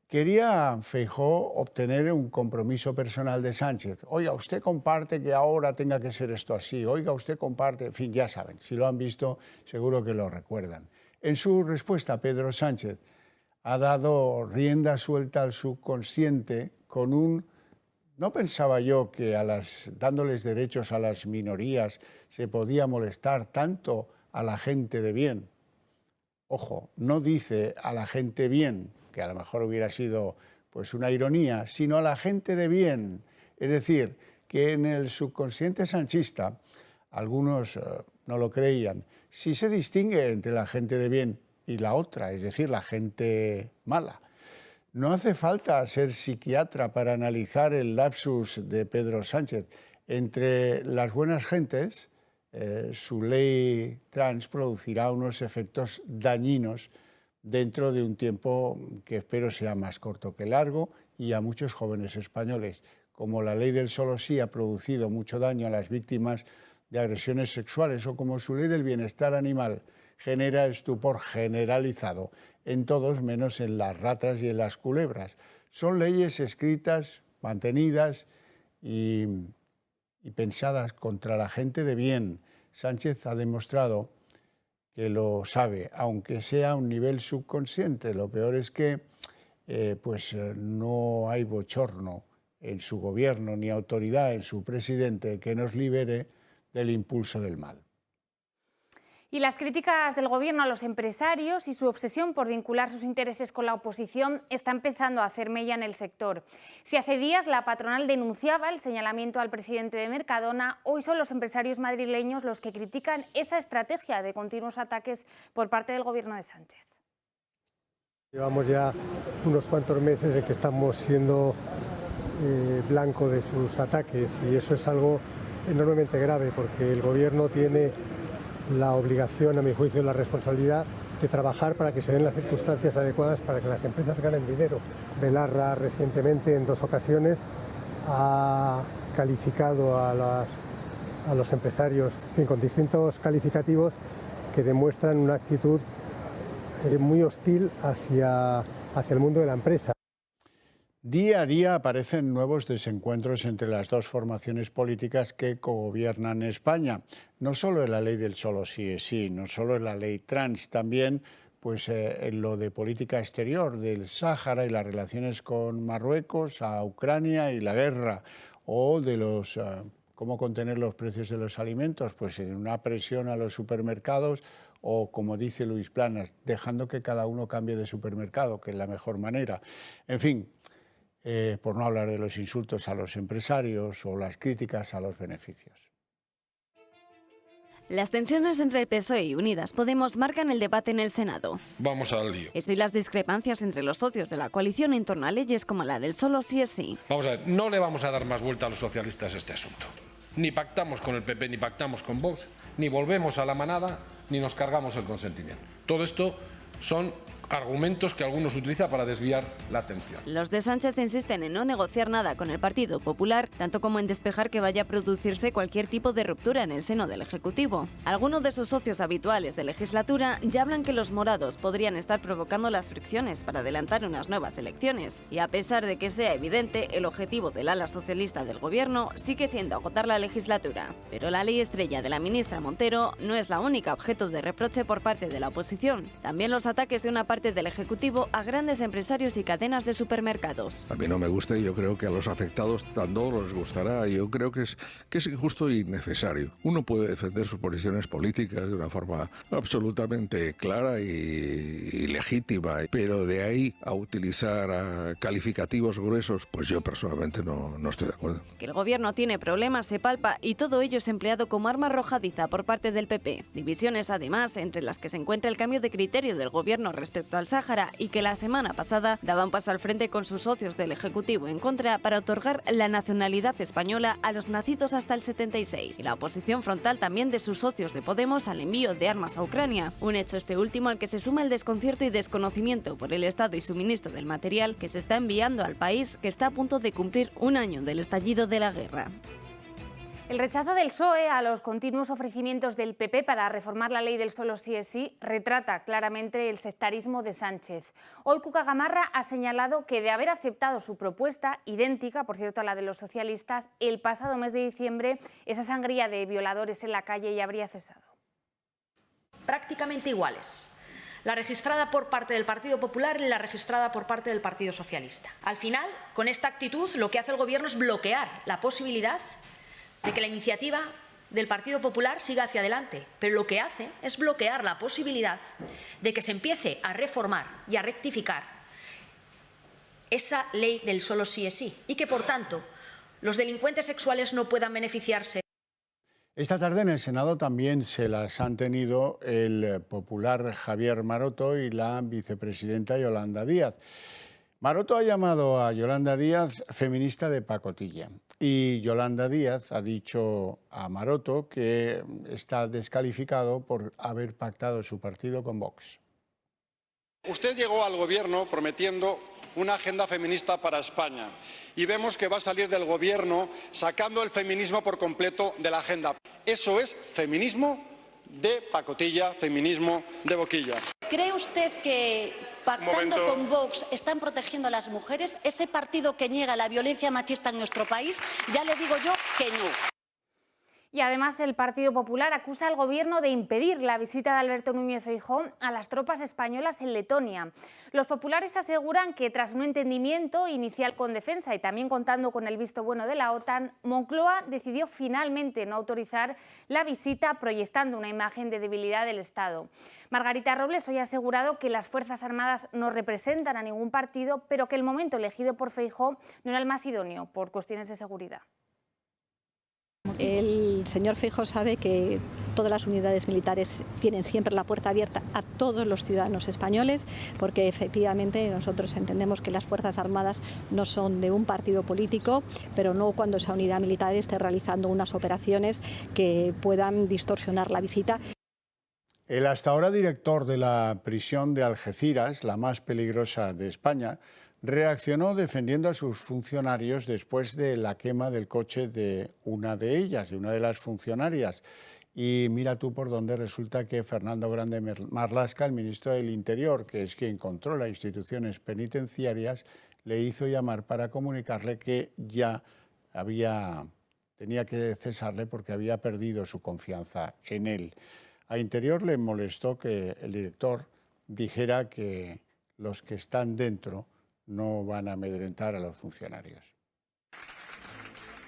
Quería Feijóo obtener un compromiso personal de Sánchez. Oiga, usted comparte que ahora tenga que ser esto así. Oiga, usted comparte. En fin, ya saben, si lo han visto, seguro que lo recuerdan. En su respuesta, Pedro Sánchez ha dado rienda suelta al subconsciente con un... No pensaba yo que dándoles derechos a las minorías se podía molestar tanto a la gente de bien. Ojo, no dice a la gente bien, que a lo mejor hubiera sido pues una ironía, sino a la gente de bien. Es decir, que en el subconsciente sanchista, algunos no lo creían, sí se distingue entre la gente de bien y la otra, es decir, la gente mala. No hace falta ser psiquiatra para analizar el lapsus de Pedro Sánchez. Entre las buenas gentes, su ley trans producirá unos efectos dañinos dentro de un tiempo que espero sea más corto que largo, y a muchos jóvenes españoles. Como la ley del solo sí ha producido mucho daño a las víctimas de agresiones sexuales, o como su ley del bienestar animal genera estupor generalizado en todos menos en las ratas y en las culebras. Son leyes escritas, mantenidas y pensadas contra la gente de bien. Sánchez ha demostrado que lo sabe, aunque sea a un nivel subconsciente. Lo peor es que no hay bochorno en su gobierno ni autoridad en su presidente que nos libere del impulso del mal. Y las críticas del Gobierno a los empresarios y su obsesión por vincular sus intereses con la oposición está empezando a hacer mella en el sector. Si hace días la patronal denunciaba el señalamiento al presidente de Mercadona, hoy son los empresarios madrileños los que critican esa estrategia de continuos ataques por parte del Gobierno de Sánchez. Llevamos ya unos cuantos meses en que estamos siendo blanco de sus ataques y eso es algo enormemente grave porque el Gobierno tiene la obligación, a mi juicio, la responsabilidad de trabajar para que se den las circunstancias adecuadas para que las empresas ganen dinero. Belarra recientemente en 2 ocasiones ha calificado a los empresarios con distintos calificativos que demuestran una actitud muy hostil hacia el mundo de la empresa. Día a día aparecen nuevos desencuentros entre las dos formaciones políticas que cogobiernan España. No solo en la ley del solo sí es sí, no solo en la ley trans, también pues, en lo de política exterior, del Sáhara y las relaciones con Marruecos, a Ucrania y la guerra, o de los cómo contener los precios de los alimentos, pues en una presión a los supermercados o, como dice Luis Planas, dejando que cada uno cambie de supermercado, que es la mejor manera. En fin, por no hablar de los insultos a los empresarios o las críticas a los beneficios. Las tensiones entre el PSOE y Unidas Podemos marcan el debate en el Senado. Vamos al lío. Eso y las discrepancias entre los socios de la coalición en torno a leyes como la del solo sí es sí. Vamos a ver, no le vamos a dar más vuelta a los socialistas a este asunto. Ni pactamos con el PP, ni pactamos con Vox, ni volvemos a la manada, ni nos cargamos el consentimiento. Todo esto son argumentos que algunos utilizan para desviar la atención. Los de Sánchez insisten en no negociar nada con el Partido Popular, tanto como en despejar que vaya a producirse cualquier tipo de ruptura en el seno del Ejecutivo. Algunos de sus socios habituales de legislatura ya hablan que los morados podrían estar provocando las fricciones para adelantar unas nuevas elecciones. Y a pesar de que sea evidente, el objetivo del ala socialista del Gobierno sigue siendo agotar la legislatura. Pero la ley estrella de la ministra Montero no es la única objeto de reproche por parte de la oposición. También los ataques de una parte del Ejecutivo a grandes empresarios y cadenas de supermercados. A mí no me gusta y yo creo que a los afectados tampoco les gustará. Yo creo que es injusto y innecesario. Uno puede defender sus posiciones políticas de una forma absolutamente clara y legítima, pero de ahí a utilizar calificativos gruesos, pues yo personalmente no estoy de acuerdo. Que el Gobierno tiene problemas se palpa y todo ello es empleado como arma arrojadiza por parte del PP. Divisiones además entre las que se encuentra el cambio de criterio del Gobierno respecto al Sáhara y que la semana pasada daban paso al frente con sus socios del Ejecutivo en contra para otorgar la nacionalidad española a los nacidos hasta el 76 y la oposición frontal también de sus socios de Podemos al envío de armas a Ucrania, un hecho este último al que se suma el desconcierto y desconocimiento por el estado y suministro del material que se está enviando al país que está a punto de cumplir un año del estallido de la guerra. El rechazo del PSOE a los continuos ofrecimientos del PP para reformar la ley del solo sí es sí retrata claramente el sectarismo de Sánchez. Hoy Cuca Gamarra ha señalado que de haber aceptado su propuesta, idéntica, por cierto, a la de los socialistas, el pasado mes de diciembre, esa sangría de violadores en la calle ya habría cesado. Prácticamente iguales. La registrada por parte del Partido Popular y la registrada por parte del Partido Socialista. Al final, con esta actitud, lo que hace el Gobierno es bloquear la posibilidad de que la iniciativa del Partido Popular siga hacia adelante, pero lo que hace es bloquear la posibilidad de que se empiece a reformar y a rectificar esa ley del solo sí es sí y que, por tanto, los delincuentes sexuales no puedan beneficiarse. Esta tarde en el Senado también se las han tenido el popular Javier Maroto y la vicepresidenta Yolanda Díaz. Maroto ha llamado a Yolanda Díaz feminista de pacotilla y Yolanda Díaz ha dicho a Maroto que está descalificado por haber pactado su partido con Vox. Usted llegó al gobierno prometiendo una agenda feminista para España y vemos que va a salir del gobierno sacando el feminismo por completo de la agenda. Eso es feminismo de pacotilla, feminismo de boquilla. ¿Cree usted que pactando con Vox están protegiendo a las mujeres? Ese partido que niega la violencia machista en nuestro país, ya le digo yo que no. Y además el Partido Popular acusa al Gobierno de impedir la visita de Alberto Núñez Feijóo a las tropas españolas en Letonia. Los populares aseguran que tras un entendimiento inicial con Defensa y también contando con el visto bueno de la OTAN, Moncloa decidió finalmente no autorizar la visita, proyectando una imagen de debilidad del Estado. Margarita Robles hoy ha asegurado que las Fuerzas Armadas no representan a ningún partido, pero que el momento elegido por Feijóo no era el más idóneo por cuestiones de seguridad. El señor Feijóo sabe que Todas las unidades militares tienen siempre la puerta abierta a todos los ciudadanos españoles, porque efectivamente nosotros entendemos que las Fuerzas Armadas no son de un partido político, pero no cuando esa unidad militar esté realizando unas operaciones que puedan distorsionar la visita. El hasta ahora director de la prisión de Algeciras, la más peligrosa de España, reaccionó defendiendo a sus funcionarios después de la quema del coche de una de ellas, de una de las funcionarias. Y mira tú por dónde resulta que Fernando Grande Marlaska, el ministro del Interior, que es quien controla instituciones penitenciarias, le hizo llamar para comunicarle que ya tenía que cesarle porque había perdido su confianza en él. A Interior le molestó que el director dijera que los que están dentro no van a amedrentar a los funcionarios.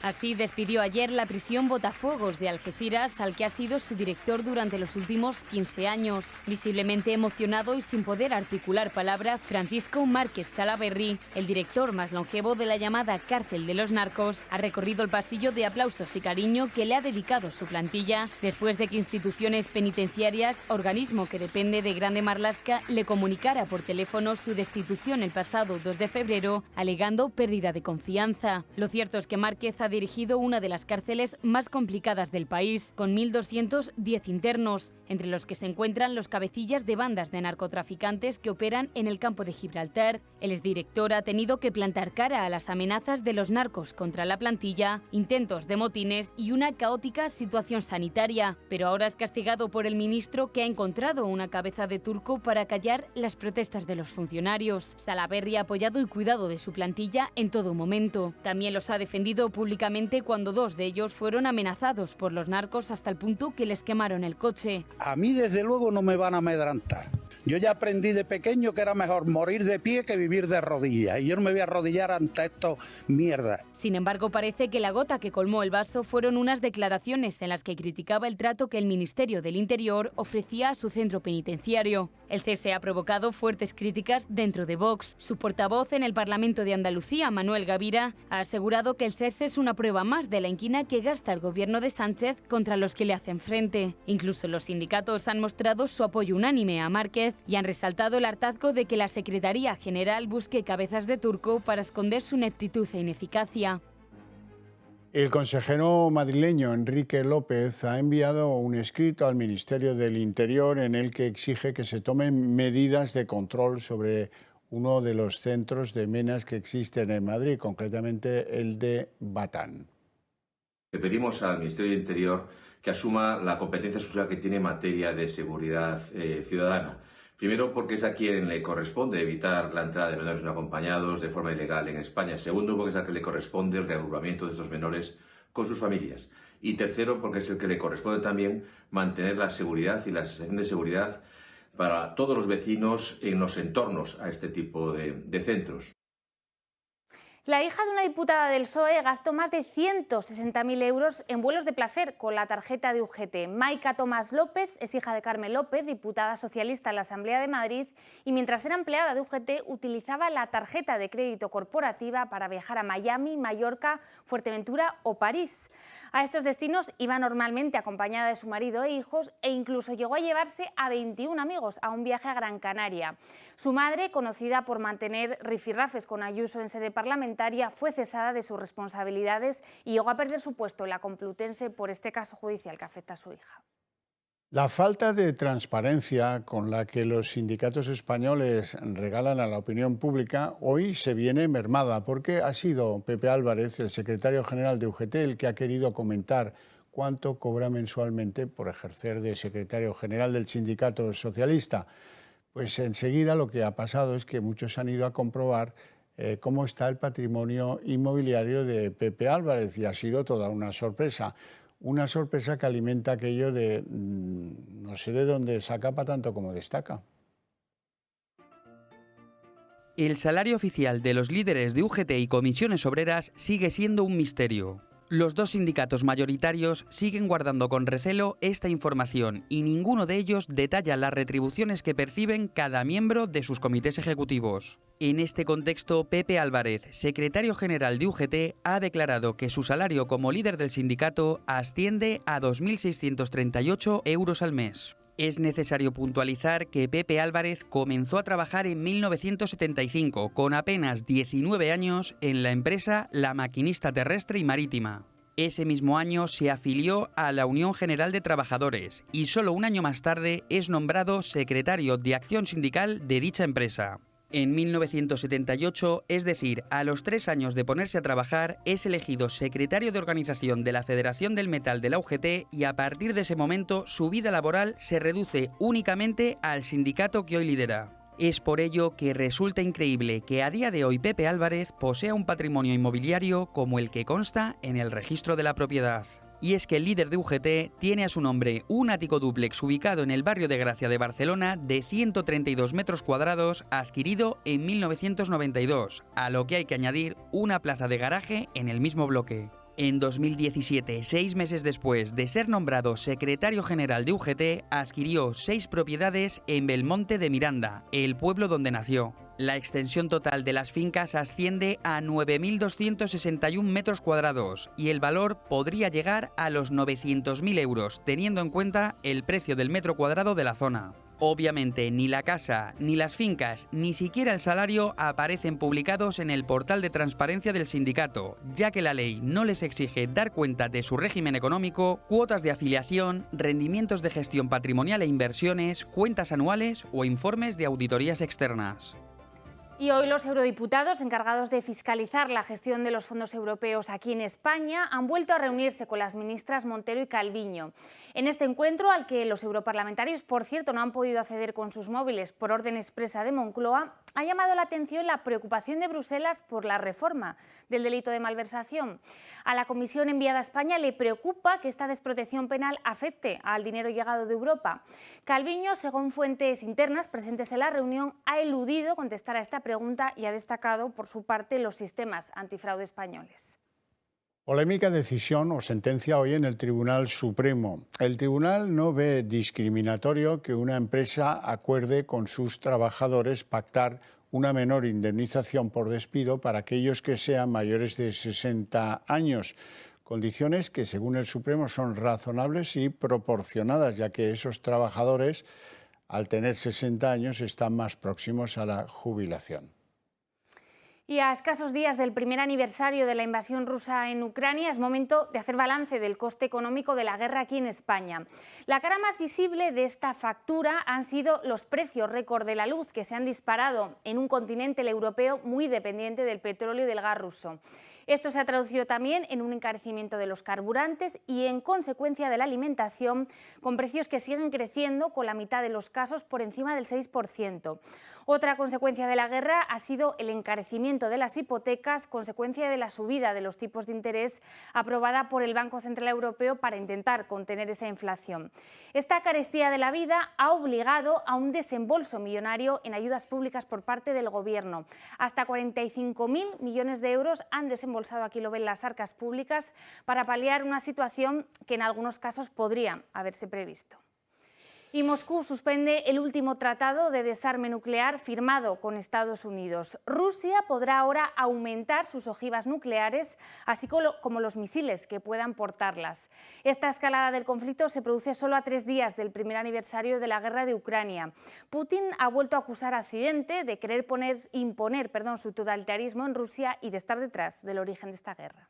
Así despidió ayer la prisión Botafuegos de Algeciras, al que ha sido su director durante los últimos 15 años. Visiblemente emocionado y sin poder articular palabra, Francisco Márquez Salaverry, el director más longevo de la llamada cárcel de los narcos, ha recorrido el pasillo de aplausos y cariño que le ha dedicado su plantilla, después de que Instituciones Penitenciarias, organismo que depende de Grande Marlaska, le comunicara por teléfono su destitución el pasado 2 de febrero, alegando pérdida de confianza. Lo cierto es que Márquez ha dirigido una de las cárceles más complicadas del país, con 1.210 internos, entre los que se encuentran los cabecillas de bandas de narcotraficantes que operan en el campo de Gibraltar. El exdirector ha tenido que plantar cara a las amenazas de los narcos contra la plantilla, intentos de motines y una caótica situación sanitaria, pero ahora es castigado por el ministro, que ha encontrado una cabeza de turco para callar las protestas de los funcionarios. Salaverry ha apoyado y cuidado de su plantilla en todo momento. También los ha defendido públicamente cuando 2 de ellos fueron amenazados por los narcos hasta el punto que les quemaron el coche. A mí desde luego no me van a amedrentar. Yo ya aprendí de pequeño que era mejor morir de pie que vivir de rodillas, y yo no me voy a arrodillar ante esto mierda. Sin embargo, parece que la gota que colmó el vaso fueron unas declaraciones en las que criticaba el trato que el Ministerio del Interior ofrecía a su centro penitenciario. El cese ha provocado fuertes críticas dentro de Vox. Su portavoz en el Parlamento de Andalucía, Manuel Gavira, ha asegurado que el cese es una prueba más de la inquina que gasta el gobierno de Sánchez contra los que le hacen frente. Incluso los sindicatos han mostrado su apoyo unánime a Márquez y han resaltado el hartazgo de que la Secretaría General busque cabezas de turco para esconder su ineptitud e ineficacia. El consejero madrileño Enrique López ha enviado un escrito al Ministerio del Interior en el que exige que se tomen medidas de control sobre uno de los centros de menas que existen en Madrid, concretamente el de Batán. Le pedimos al Ministerio del Interior que asuma la competencia exclusiva que tiene en materia de seguridad ciudadana. Primero, porque es a quien le corresponde evitar la entrada de menores no acompañados de forma ilegal en España. Segundo, porque es a quien le corresponde el reagrupamiento de estos menores con sus familias. Y tercero, porque es el que le corresponde también mantener la seguridad y la sensación de seguridad para todos los vecinos en los entornos a este tipo de centros. La hija de una diputada del PSOE gastó más de 160.000 euros en vuelos de placer con la tarjeta de UGT. Maika Tomás López es hija de Carmen López, diputada socialista en la Asamblea de Madrid, y mientras era empleada de UGT utilizaba la tarjeta de crédito corporativa para viajar a Miami, Mallorca, Fuerteventura o París. A estos destinos iba normalmente acompañada de su marido e hijos, e incluso llegó a llevarse a 21 amigos a un viaje a Gran Canaria. Su madre, conocida por mantener rifirrafes con Ayuso en sede parlamentaria, fue cesada de sus responsabilidades y llegó a perder su puesto en la Complutense por este caso judicial que afecta a su hija. La falta de transparencia con la que los sindicatos españoles regalan a la opinión pública hoy se viene mermada, porque ha sido Pepe Álvarez, el secretario general de UGT, el que ha querido comentar cuánto cobra mensualmente por ejercer de secretario general del sindicato socialista. Pues enseguida lo que ha pasado es que muchos han ido a comprobar cómo está el patrimonio inmobiliario de Pepe Álvarez, y ha sido toda una sorpresa. Una sorpresa que alimenta aquello de no sé de dónde saca para tanto como destaca. El salario oficial de los líderes de UGT y comisiones obreras sigue siendo un misterio. Los dos sindicatos mayoritarios siguen guardando con recelo esta información y ninguno de ellos detalla las retribuciones que perciben cada miembro de sus comités ejecutivos. En este contexto, Pepe Álvarez, secretario general de UGT, ha declarado que su salario como líder del sindicato asciende a 2.638 euros al mes. Es necesario puntualizar que Pepe Álvarez comenzó a trabajar en 1975, con apenas 19 años, en la empresa La Maquinista Terrestre y Marítima. Ese mismo año se afilió a la Unión General de Trabajadores y solo un año más tarde es nombrado secretario de Acción Sindical de dicha empresa. En 1978, es decir, a los 3 años de ponerse a trabajar, es elegido secretario de organización de la Federación del Metal de la UGT y a partir de ese momento su vida laboral se reduce únicamente al sindicato que hoy lidera. Es por ello que resulta increíble que a día de hoy Pepe Álvarez posea un patrimonio inmobiliario como el que consta en el registro de la propiedad. Y es que el líder de UGT tiene a su nombre un ático dúplex ubicado en el barrio de Gracia de Barcelona de 132 metros cuadrados adquirido en 1992, a lo que hay que añadir una plaza de garaje en el mismo bloque. En 2017, 6 meses después de ser nombrado secretario general de UGT, adquirió 6 propiedades en Belmonte de Miranda, el pueblo donde nació. La extensión total de las fincas asciende a 9.261 metros cuadrados y el valor podría llegar a los 900.000 euros, teniendo en cuenta el precio del metro cuadrado de la zona. Obviamente, ni la casa, ni las fincas, ni siquiera el salario aparecen publicados en el portal de transparencia del sindicato, ya que la ley no les exige dar cuenta de su régimen económico, cuotas de afiliación, rendimientos de gestión patrimonial e inversiones, cuentas anuales o informes de auditorías externas. Y hoy los eurodiputados encargados de fiscalizar la gestión de los fondos europeos aquí en España han vuelto a reunirse con las ministras Montero y Calviño. En este encuentro, al que los europarlamentarios, por cierto, no han podido acceder con sus móviles por orden expresa de Moncloa, ha llamado la atención la preocupación de Bruselas por la reforma del delito de malversación. A la comisión enviada a España le preocupa que esta desprotección penal afecte al dinero llegado de Europa. Calviño, según fuentes internas presentes en la reunión, ha eludido contestar a esta pregunta y ha destacado, por su parte, los sistemas antifraude españoles. Polémica decisión o sentencia hoy en el Tribunal Supremo. El tribunal no ve discriminatorio que una empresa acuerde con sus trabajadores pactar una menor indemnización por despido para aquellos que sean mayores de 60 años. Condiciones que, según el Supremo, son razonables y proporcionadas, ya que esos trabajadores, al tener 60 años, están más próximos a la jubilación. Y a escasos días del primer aniversario de la invasión rusa en Ucrania es momento de hacer balance del coste económico de la guerra aquí en España. La cara más visible de esta factura han sido los precios récord de la luz, que se han disparado en un continente, el europeo, muy dependiente del petróleo y del gas ruso. Esto se ha traducido también en un encarecimiento de los carburantes y en consecuencia de la alimentación, con precios que siguen creciendo, con la mitad de los casos por encima del 6%. Otra consecuencia de la guerra ha sido el encarecimiento de las hipotecas, consecuencia de la subida de los tipos de interés aprobada por el Banco Central Europeo para intentar contener esa inflación. Esta carestía de la vida ha obligado a un desembolso millonario en ayudas públicas por parte del Gobierno. Hasta 45.000 millones de euros han desembolsado, aquí lo ven, las arcas públicas para paliar una situación que en algunos casos podría haberse previsto. Y Moscú suspende el último tratado de desarme nuclear firmado con Estados Unidos. Rusia podrá ahora aumentar sus ojivas nucleares, así como los misiles que puedan portarlas. Esta escalada del conflicto se produce solo a 3 días del primer aniversario de la guerra de Ucrania. Putin ha vuelto a acusar a Occidente de querer imponer su totalitarismo en Rusia y de estar detrás del origen de esta guerra.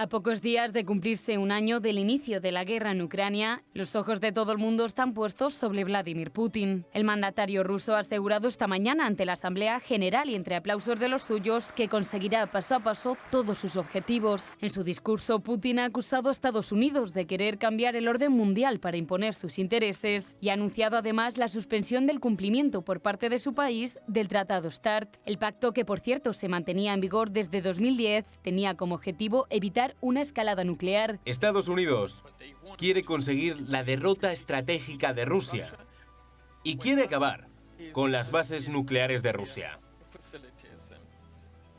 A pocos días de cumplirse un año del inicio de la guerra en Ucrania, los ojos de todo el mundo están puestos sobre Vladimir Putin. El mandatario ruso ha asegurado esta mañana ante la Asamblea General y entre aplausos de los suyos que conseguirá paso a paso todos sus objetivos. En su discurso, Putin ha acusado a Estados Unidos de querer cambiar el orden mundial para imponer sus intereses y ha anunciado además la suspensión del cumplimiento por parte de su país del Tratado START. El pacto, que por cierto se mantenía en vigor desde 2010, tenía como objetivo evitar una escalada nuclear. Estados Unidos quiere conseguir la derrota estratégica de Rusia y quiere acabar con las bases nucleares de Rusia.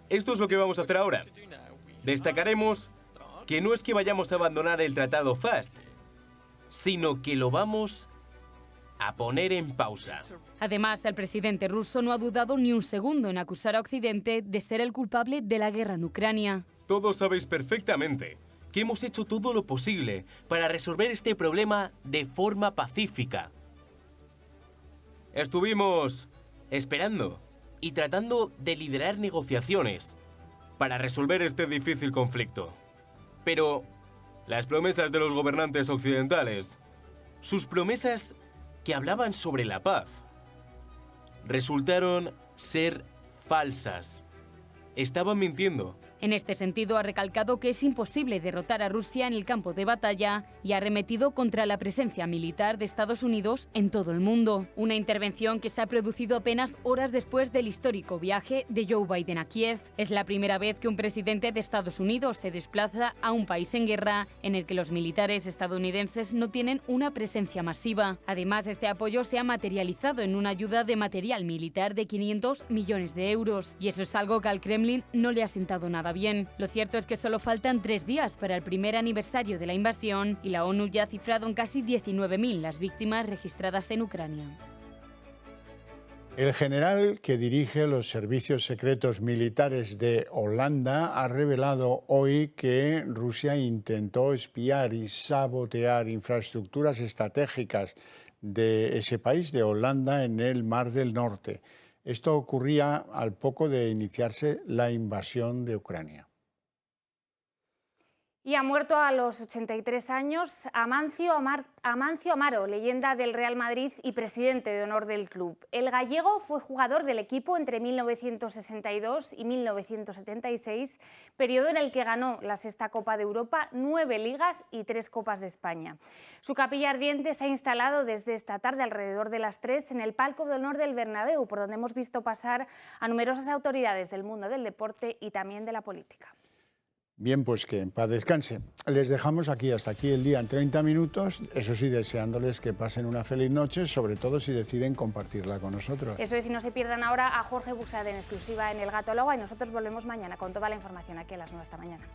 Esto es lo que vamos a hacer ahora. Destacaremos que no es que vayamos a abandonar el tratado FAST, sino que lo vamos a poner en pausa. Además, el presidente ruso no ha dudado ni un segundo en acusar a Occidente de ser el culpable de la guerra en Ucrania. Todos sabéis perfectamente que hemos hecho todo lo posible para resolver este problema de forma pacífica. Estuvimos esperando y tratando de liderar negociaciones para resolver este difícil conflicto. Pero las promesas de los gobernantes occidentales, sus promesas que hablaban sobre la paz, resultaron ser falsas. Estaban mintiendo. En este sentido, ha recalcado que es imposible derrotar a Rusia en el campo de batalla y ha arremetido contra la presencia militar de Estados Unidos en todo el mundo. Una intervención que se ha producido apenas horas después del histórico viaje de Joe Biden a Kiev. Es la primera vez que un presidente de Estados Unidos se desplaza a un país en guerra en el que los militares estadounidenses no tienen una presencia masiva. Además, este apoyo se ha materializado en una ayuda de material militar de 500 millones de euros. Y eso es algo que al Kremlin no le ha sentado nada bien. Lo cierto es que solo faltan 3 días para el primer aniversario de la invasión y la ONU ya ha cifrado en casi 19.000 las víctimas registradas en Ucrania. El general que dirige los servicios secretos militares de Holanda ha revelado hoy que Rusia intentó espiar y sabotear infraestructuras estratégicas de ese país, de Holanda, en el Mar del Norte. Esto ocurría al poco de iniciarse la invasión de Ucrania. Y ha muerto a los 83 años Amancio Amaro, leyenda del Real Madrid y presidente de honor del club. El gallego fue jugador del equipo entre 1962 y 1976, periodo en el que ganó la 6ª Copa de Europa, 9 ligas y 3 Copas de España. Su capilla ardiente se ha instalado desde esta tarde alrededor de las 3 en el palco de honor del Bernabéu, por donde hemos visto pasar a numerosas autoridades del mundo del deporte y también de la política. Bien, pues que en paz descanse. Les dejamos aquí, hasta aquí el día en 30 minutos, eso sí, deseándoles que pasen una feliz noche, sobre todo si deciden compartirla con nosotros. Eso es, y no se pierdan ahora a Jorge Buxade en exclusiva en El Gato al Agua, y nosotros volvemos mañana con toda la información aquí a las 9 esta mañana.